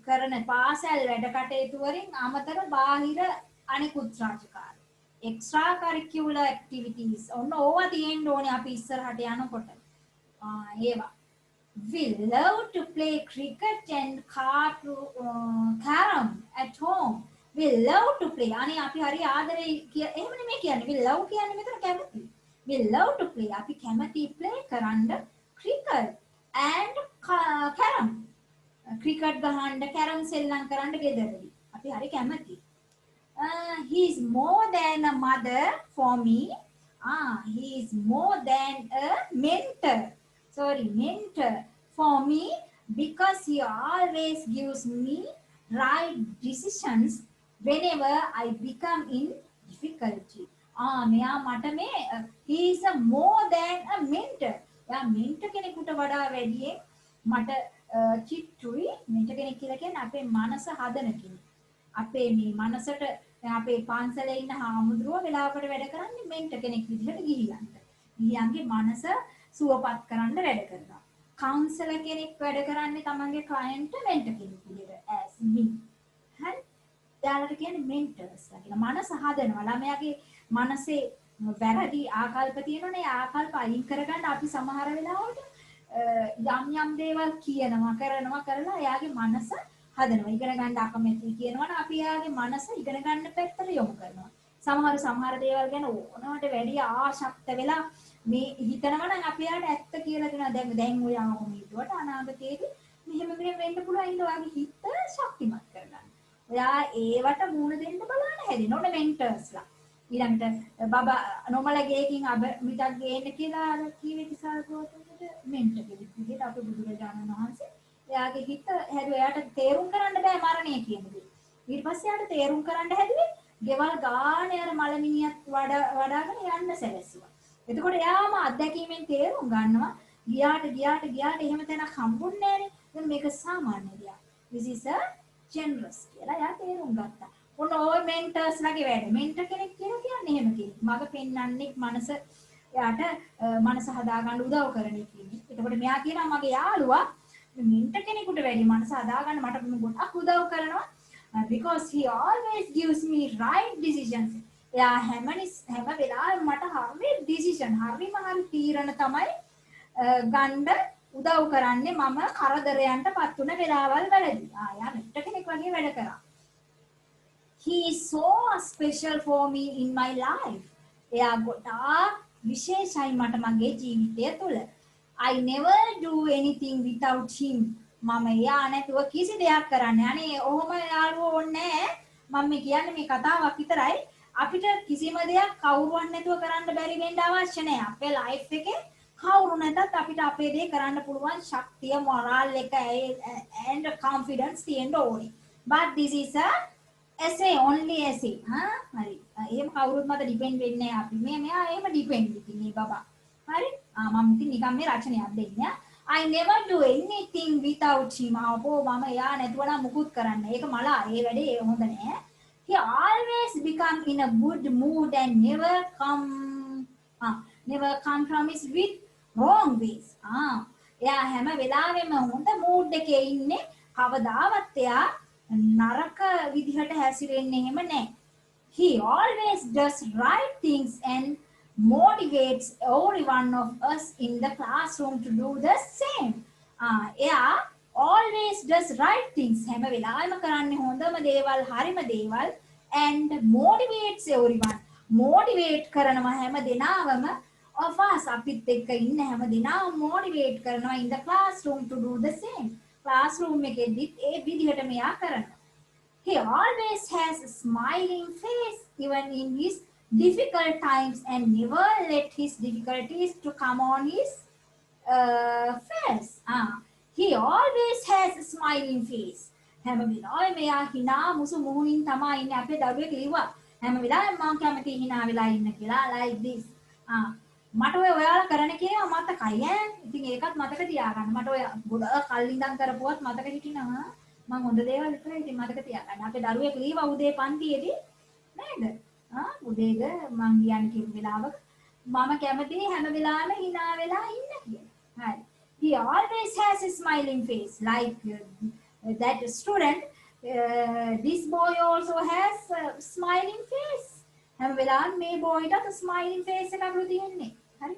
කරන පාසල් වැඩ කටයුතු වලින් අමතර බාහිර අනිකුත් රාජකාරී extracurricular activities ඔන්න ඕවා තියෙන්න ඕනේ අපි ඉස්සරහට යනකොට ඒවා we love to play cricket and carom at home we love to play අනේ අපි හරි ආදරේ එහෙම නෙමෙයි කියන්නේ we love කියන්නේ මෙතන කැමති we love to play අපි කැමති play කරන්න cricket and කැරම් ක්‍රිකට් ගහන්න කැරම් සෙල්ලම් කරන්න ගෙදරදී අපි හරි කැමතියි. He is more than a mother for me. He is more than a mentor. Mentor for me because he always gives me right decisions whenever I become in difficulty. මෙයා මට මේ he is a more than a mentor. යා mentor කෙනෙකුට වඩා වැඩියෙන් මට චිට්ටුයි mentor කෙනෙක් කියලා කියන්නේ අපේ මනස හදන කෙනෙක්. අපේ මේ මනසට අපේ පාන්සලේ ඉන්න හාමුදුරුවෝ වෙලාවකට වැඩ කරන්නේ mentor කෙනෙක් විදිහට ගිහියන්ට. ගිහියන්ගේ මනස සුවපත් කරන්න වැඩ කරනවා. කවුන්සලර් කෙනෙක් වැඩ කරන්නේ තමන්ගේ ක්ලයන්ට් mentor කෙනෙක් විදිහට as me. හරි? යාළුවට කියන්නේ mentors කියලා. මනස හදනවා. ළමයාගේ මනසේ වැරදි ආකල්ප තියෙනවනේ. ඒ ආකල්ප අයින් කරගන්න අපි සමහර වෙලාවට යම් දේවල් කියනවා කරලා එයාගේ මනස හදනවා. ඉගෙන ගන්න අකමැති කියනවනේ අපි එයාගේ මනස ඉගෙන ගන්න පැත්තට යොමු කරනවා. සමහර දේවල් ගැන ඕනවට වැඩි ආශක්ත වෙලා මේ හිතනවා නම් අපි යාට ඇත්ත කියලා දෙනවා. දැන් ඔයා කොහොම හිතුවට අනාගතයේදී මෙහෙම වෙන්න පුළුවන් ඉන්න ඔයාගේ හිත ශක්තිමත් කරගන්න. ඔයා ඒවට මුණ දෙන්න බලන්න හැදෙන්න ඕනේ මෙන්ටර්ස්ලා. ඊළඟට බබා නොමලගේකින් අබ මිටක් ගේන්න කියලා අර කීවේ තිසාරකෝටට මෙන්ටර් කෙනෙක් විදිහට අපේ බුදුරජාණන් වහන්සේ එයාගේ හිත හැදුවා. එයාට තේරුම් කරන්න බෑ මරණය කියන දේ. ඊට පස්සේ එයාට තේරුම් කරන්න හැදුවේ ගෙවල් ගානේ අර මලමිනියත් වඩාගෙන යන්න සැලැස්සුවා. එතකොට එයාම අත්දැකීමෙන් තේරුම් ගන්නවා ගියාට එහෙම තැනක් හම්බුන්නේ නෑනේ. දැන් මේක සාමාන්‍ය දෙයක්. This is a generous කියලා එයා තේරුම් ගත්තා. ඔන්න ඔය මෙන්ටර්ස් ලගේ වැඩ. මෙන්ටර් කෙනෙක් කියලා කියන්නේ එහෙම කෙනෙක්. මග පෙන්වන්නේ මනස එයාට මනස හදාගන්න උදව් කරන කෙනෙක්. එතකොට මෙයා කියනවා මගේ යාළුවා මෙන්ටර් කෙනෙකුට වැඩි මනස හදාගන්න මට ගොඩක් උදව් කරනවා. Because he always gives me right decisions. එයා හැම වෙලාවෙම මට හරි decision හරි තීරණ තමයි ගන්න උදව් කරන්නේ මම කරදරයන්ටපත් වුණ වෙලාවල් වලදී. යා මෙන්ටර් කෙනෙක් වගේ වැඩ කරා. He is so special for me in my life. එයා ගොඩාක් විශේෂයි මට මගේ ජීවිතය තුළ. I never do anything without him. මම එයා නැතුව කිසි දෙයක් කරන්නේ. අනේ ඔහොම යාළුවෝ ඕනේ නැහැ. මම කියන්නේ මේ කතාවක් විතරයි. අපිට කිසිම දෙයක් කවුරුවත් නැතුව කරන්න බැරි වෙන්න අවශ්‍ය නැහැ. අපේ ලයිෆ් එකේ කවුරු නැතත් අපිට අපේ දේ කරන්න පුළුවන් ශක්තිය, මොරල් එක and confidence තියෙන්න ඕනේ. But this is a essay only essay. හරි. එහෙම කවුරුත් මත ඩිපෙන්ඩ් වෙන්නේ නැහැ අපි. මෙයා එහෙම ඩිපෙන්ඩ් ඉතින් මේ බබා. හරි? මම ඉතින් නිකන් මේ රචනයක් දෙන්නේ. I never do anything without him. අපෝ මම එයා නැතුව නම් මුකුත් කරන්නේ. ඒක මලා ඒ වැඩේ හොඳ නෑ. He always become in a good mood and never compromise with wrong ways. එයා හැම වෙලාවෙම හොඳ mood එකේ ඉන්නේ. කවදාවත් එයා නරක විදිහට හැසිරෙන්නේ එහෙම නෑ. He always does right things and motivates every one of us in the classroom to do the same. එයා always does right things. හැම වෙලාවෙම කරන්නේ හොඳම දේවල්, හරිම දේවල් and motivates everyone. motivate කරනවා හැම දෙනාවම of us අපිත් එක්ක ඉන්න හැම දෙනාම motivate කරනවා in the classroom to do the same. classroom එකේදීත් ඒ විදිහට මෙයා කරනවා. He always has a smiling face even in his difficult times and never let his difficulties to come on his face. He always has a smiling face. හැම වෙලාවෙම මෙයා hina මුසු මුහුණින් තමයි ඉන්නේ. අපේ දරුවෙක් ලිව්වා හැම වෙලාවෙම මම කැමති hina වෙලා ඉන්න කියලා like this. මට ඔයාලා කරන කේවා මතකයි ඈ. ඉතින් ඒකත් මතක තියාගන්න. මට ඔය ගොඩක් කල් ඉඳන් කරපුවත් මතක හිටිනවා. මම හොඳ දේවල් විතරයි ඉතින් මතක තියාගන්න. අපේ දරුවෙක් ලිව්වා උදේ පන්තියේදී නේද? උදේද මං කියන්නේ කිව්ව වෙලාවක මම කැමති හැම වෙලාවෙම hina වෙලා ඉන්න කියලා. හරි. He always has a smiling face like that student. This boy also has a smiling face. හැම වෙලාවෙම මේ බෝයිටත් smiling face එකක් තියෙන්නේ. හරි.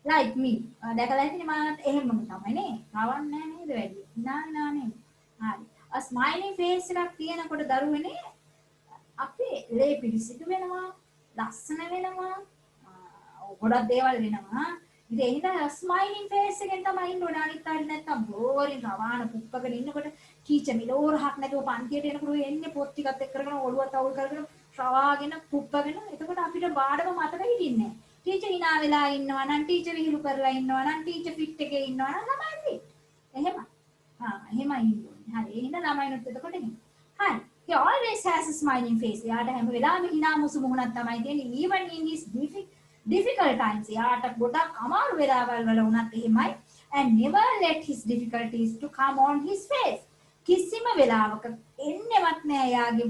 Like me. දැකලා ඉතින් මම එහෙමම තමයි නේ. රවන්නේ නැහැ නේද වැඩි. hina නේද? හරි. a smiling face එකක් තියෙනකොට දරුවනේ අපේ ලේ පිරිසිදු වෙනවා, ලස්සන වෙනවා, ගොඩක් දේවල් වෙනවා. ඉතින් එහෙනම් ස්මයිලින් ෆේස් එකෙන් තමයි ඉන්න ඕනේ. අනිත් අය නැත්තම් බෝරින් රවාන පුප්පගෙන ඉන්නකොට ටීචර් මිලෝරහක් නැතුව පන්තියට එනකොට එන්නේ පොත් ටිකත් එක්ක කරගෙන ඔළුව තවුල් කරගෙන රවාගෙන පුප්පගෙන. එතකොට අපිට බාඩම මතක හිටින්නේ නැහැ. ටීචර් hina වෙලා ඉන්නවා නම් ටීචර් විහිළු කරලා ඉන්නවා නම් ටීචර් ෆිට් එකේ ඉන්නවා නම් ළමයි ෆිට්. එහෙමයි. එහෙමයි ඉන්න ඕනේ. හරි. එහෙනම් ළමයිනුත් එතකොට එන්නේ. හරි. He always has a smiling face. එයාට හැම වෙලාවෙම hina මුසු මුහුණක් තමයි තියෙන්නේ. Even in his difficult times. එයාට ගොඩක් අමාරු වෙලාවල් වල වුණත් එහෙමයි. And never let his difficulties to come on his face. කිසිම වෙලාවක එන්නේවත් නෑ එයාගේ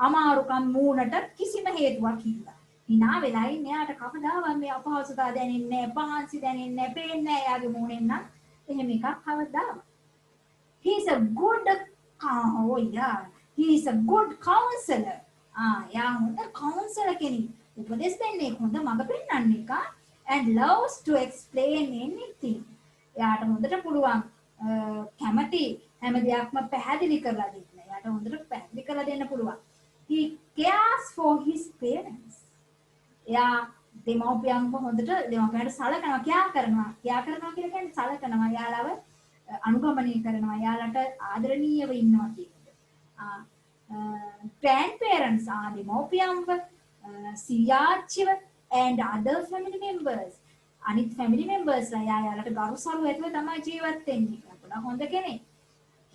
අමාරුකම් මූණට කිසිම හේතුවක් හින්දා. hina වෙලා ඉන්නේ එයාට කවදාවත් මේ අපහසුතාව දැනෙන්නේ නෑ, පහන්සි දැනෙන්නේ නෑ, පේන්නේ නෑ එයාගේ මූණෙන් නම් එහෙම එකක් කවදාවත්. He is a good he is a good counselor. යා හොඳ counselor කෙනෙක්. උපදෙස් දෙන්නේ හොඳ මඟ පෙන්වන්න එක. And loves to explain anything. එයාට හොඳට පුළුවන් කැමති හැම දෙයක්ම පැහැදිලි කරලා දෙන්න. එයාට හොඳට පැහැදිලි කරලා දෙන්න පුළුවන්. He cares for his parents. එයා දෙමව්පියන්ව හොඳට දෙමව්පියන්ට සලකනවා, කියා කරනවා. කියා කරනවා කියලා කියන්නේ සලකනවා. යාළව අනුගමනය කරනවා. යාළට ආදරණීයව ඉන්නවා කියන එක. Grandparents are දෙමව්පියන්ව, සියාච්චිව and other family members. අනිත් family members ලා යාළට ගරුසරු ඇතුව තමයි ජීවත් වෙන්නේ. ගොඩක් හොඳ කෙනෙක්.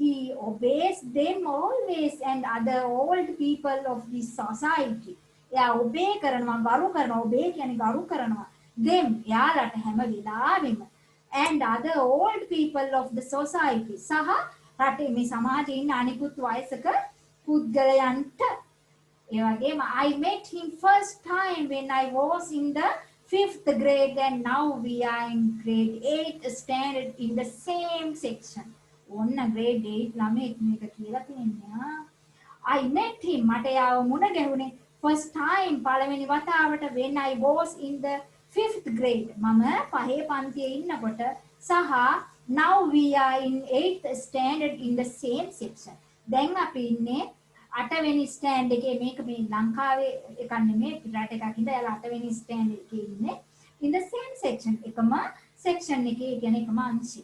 He obeys them always and other old people of this society. එයා obey කරනවා, ගරු කරනවා. obey කියන්නේ ගරු කරනවා. them යාළට හැම වෙලාවෙම and other old people of the society. සහ රටේ මේ සමාජයේ ඉන්න අනිකුත් වයසක පුද්ගලයන්ට. ඒ වගේම I met him first time when I was in the 5th grade and now we are in grade 8 standard in the same section. ඔන්න grade 8 ළමෙක් මේක කියලා තියෙනවා. I met him මට යාව මුණ ගැහුනේ first time පළවෙනි වතාවට when I was in the 5th grade. මම පහේ පන්තියේ ඉන්නකොට සහ now we are in 8th standard in the same section. දැන් අපි ඉන්නේ 8 වෙනි ස්ටෑන්ඩ් එකේ. මේක මේ ලංකාවේ එකක් නෙමෙයි, පිටරට එකක්. ඉඳලා එයාලා 8 වෙනි ස්ටෑන්ඩ් එකේ ඉන්නේ in the same section. එකම section එකේ, කියන්නේ එකම අංශය.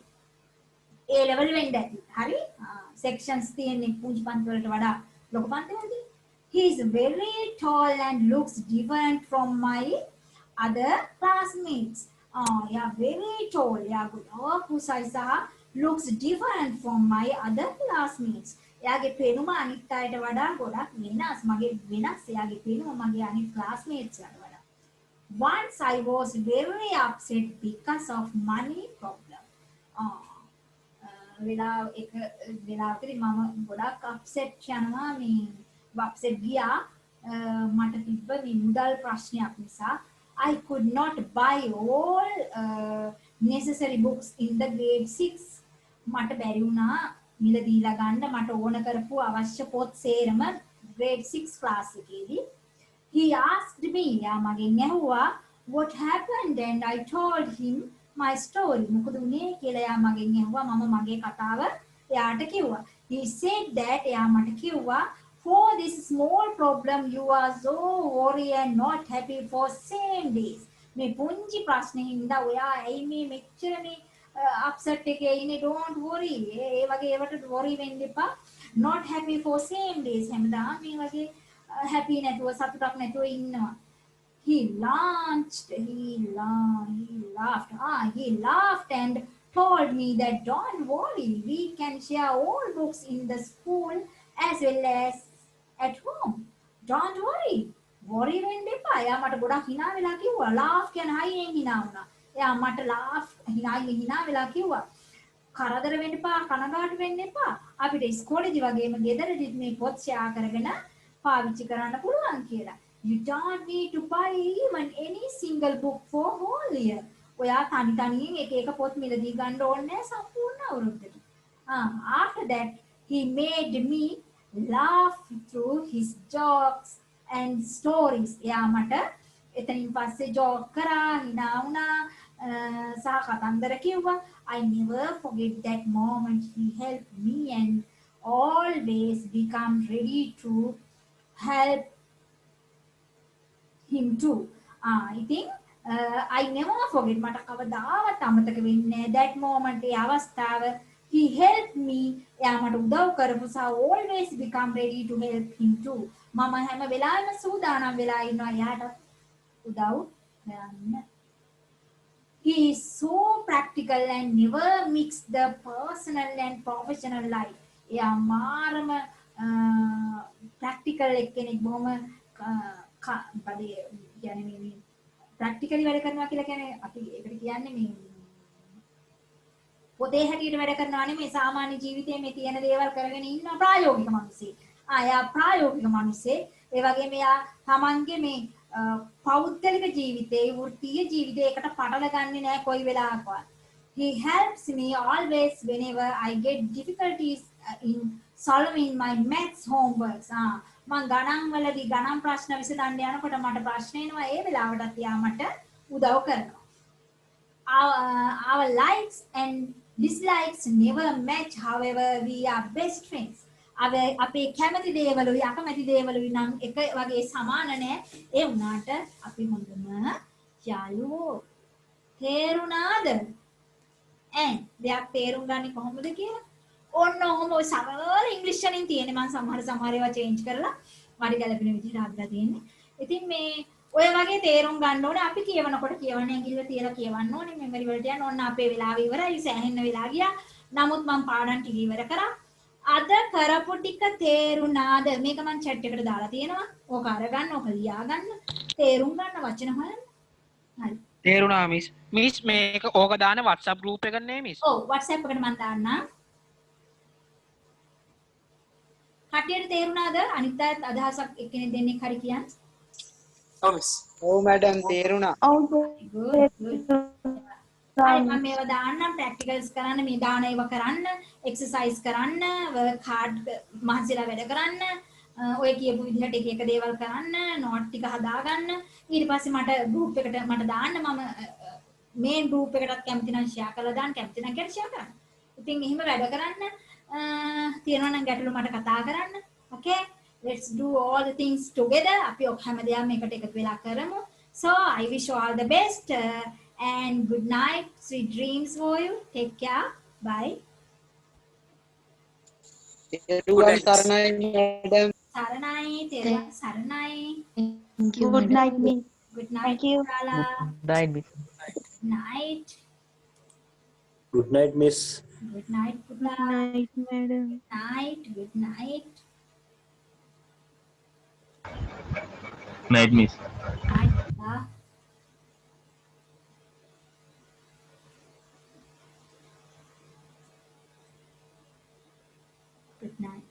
A level වෙන්න ඇති. හරි? sections තියෙන්නේ පුංචි පන්ති වලට වඩා ලොකු පන්ති වලදී. He is very tall and looks different from my other classmates. Yeah, very tall. Yeah, good. කුසයි සහ looks different from my other classmates. එයාගේ පේනුම අනිත් අයට වඩා ගොඩක් වෙනස්. මගේ වෙනස්. එයාගේ පේනුම මගේ අනිත් classmates වලට වඩා. Once I was very upset because of money problem. වෙලාවකදී මම ගොඩක් අප්සෙට් යනවා. මේ අප්සෙට් ගියා මට තිබ්බ මේ මුදල් ප්‍රශ්නයක් නිසා. I could not buy all necessary books in the grade 6. මට බැරි වුණා මිල දීලා ගන්න මට ඕන කරපු අවශ්‍ය පොත් සේරම grade 6 class එකේදී. He asked me, යා මගෙන් ඇහුවා what happened and I told him my story. මොකද උනේ කියලා යා මගෙන් ඇහුවා. මම මගේ කතාව එයාට කිව්වා. He said that යා මට කිව්වා for this small problem you are so worried and not happy for same days. මේ පුංචි ප්‍රශ්නේ හින්දා ඔයා ඇයි මේ මෙච්චර මේ upset එකේ ඉන්නේ? don't worry. ඒ වගේ ඒවට worry වෙන්න එපා. not happy for same days. හැමදාම මේ වගේ happy නැතුව සතුටක් නැතුව ඉන්නවා. He laughed and told me that don't worry, we can share all books in the school as well as at home. Don't worry. worry වෙන්න එපා. එයා මට ගොඩක් hina වෙලා කිව්වා. laugh කියන හයියෙන් hina වුණා. එයා මට laugh hina වෙලා කිව්වා. කරදර වෙන්න එපා, කනගාටු වෙන්න එපා. අපිට ඉස්කෝලේදී වගේම ගෙදරදිත් මේ පොත් ෂෙයා කරගෙන පාවිච්චි කරන්න පුළුවන් කියලා. You don't need to buy even any single book for whole year. ඔයා තනි තනියෙන් එක එක පොත් මිලදී ගන්න ඕනේ නැහැ සම්පූර්ණ අවුරුද්දට. After that he made me laugh through his jokes and stories. එයා මට එතනින් පස්සේ joke කරා, hina වුණා, සහ කතන්දර කිව්වා. I never forget that moment. He helped me and always become ready to help him too. ඉතින් I never forget මට කවදාවත් අමතක වෙන්නේ that moment ඒ අවස්ථාව he helped me එයා මට උදව් කරපු so I always become ready to help him too මම හැම වෙලාවෙම සූදානම් වෙලා ඉන්නවා එයාට උදව් කරන්න he is so practical and never mix the personal and professional life එයා මාරම practical එක්කෙනෙක් බොහොම කියන්නේ මේ ප්‍රැක්ටිකලි වැඩ කරනවා කියලා කියන්නේ අපි ඒකට කියන්නේ මේ පොතේ හැටියට වැඩ කරනවා නෙමෙයි සාමාන්‍ය ජීවිතයේ මේ තියෙන දේවල් කරගෙන ඉන්න ප්‍රායෝගික මිනිස්සෙක්. එයා ප්‍රායෝගික මිනිස්සෙක්. ඒ වගේම එයා තමන්ගේ මේ පෞද්ගලික ජීවිතේ වෘත්තීය ජීවිතේ එකට පටල ගන්නේ නැහැ කොයි වෙලාවකවත්. He helps me always whenever I get difficulties in solving my maths homeworks. මම ගණන් වලදී ගණන් ප්‍රශ්න විසඳන්න යනකොට මට ප්‍රශ්න එනවා ඒ වෙලාවටත් යා මට උදව් කරනවා. Our likes and dislikes never match however we are best friends. අපේ කැමති දේවලුයි අකමැති දේවලුයි නම් එක වගේ සමාන නැහැ. ඒ වුණාට අපි හොඳම යාළුවෝ. තේරුණාද? දෙයක් තේරුම් ගන්නේ කොහොමද කියලා? ඔන්න ඔහොම ඔය සරල ඉංග්‍රීසි වලින් තියෙන්නේ මම සමහර ඒවා චේන්ජ් කරලා මට ගැලපෙන විදිහට හදලා තියෙන්නේ. ඉතින් මේ ඔය වගේ තේරුම් ගන්න ඕනේ අපි කියවනකොට කියවන්නේ ඇඟිල්ල තියලා කියවන්න ඕනේ මෙමරි වලට යන ඕන්න අපේ වෙලාව ඉවරයි සෑහෙන්න වෙලා ගියා. නමුත් මම පාඩම් ටික ඉවර කරා. අද කරපු ටික තේරුණාද? මේක මම chat එකට දාලා තියෙනවා. ඕක අරගන්න, ඕක ලියා ගන්න. තේරුම් ගන්න වචන හොයන්න. හරි. තේරුණා මිස්. මිස් මේක ඕක දාන WhatsApp group එකට නේ මිස්. ඔව් WhatsApp එකට මම දාන්නම්. කටියට තේරුණාද? අනිත් අයත් අදහසක් එක්කෙනෙක් දෙන්නෙක් හරි කියන්න. Oh, miss. ඔව් මැඩම් තේරුණා. හරි මම මේවා දාන්නම් ප්‍රැක්ටිකල්ස් කරන්න මේ දාන ඒවා කරන්න එක්සර්සයිස් කරන්න වර්ක් හાર્ඩ් මහන්සිලා වැඩ කරන්න ඔය කියපු විදිහට එක එක දේවල් කරන්න නෝට් ටික හදාගන්න ඊට පස්සේ මට ගෲප් එකට මට දාන්න මම මේන් ගෲප් එකටත් කැමති නම් ෂෙයා කරලා දාන්න කැමති නම් කියලා ෂෙයා කරන්න. ඉතින් එහෙම වැඩ කරන්න තියෙනවා නම් ගැටලු මට කතා කරන්න. Okay, let's do all the things together. අපි ඔක් හැමදේම එකට එකතු වෙලා කරමු. So I wish you all the best and good night, sweet dreams for you. Take care. Bye. තෙරුවන් සරණයි මැඩම්. Saranai, තෙරුවන් සරණයි. Good night, Miss. Good night, Rala. Night, Miss. Night. Good night, miss. Good night, Putla. Night, madam. Night. Good night. Night, miss. Night, Putla. Good night.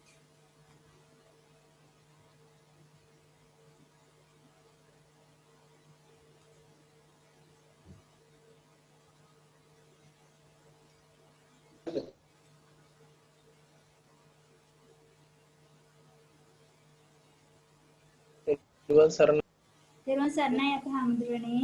තෙරුවන් සරණයි. තෙරුවන් සරණයි අපේ හැමදෙරණේ.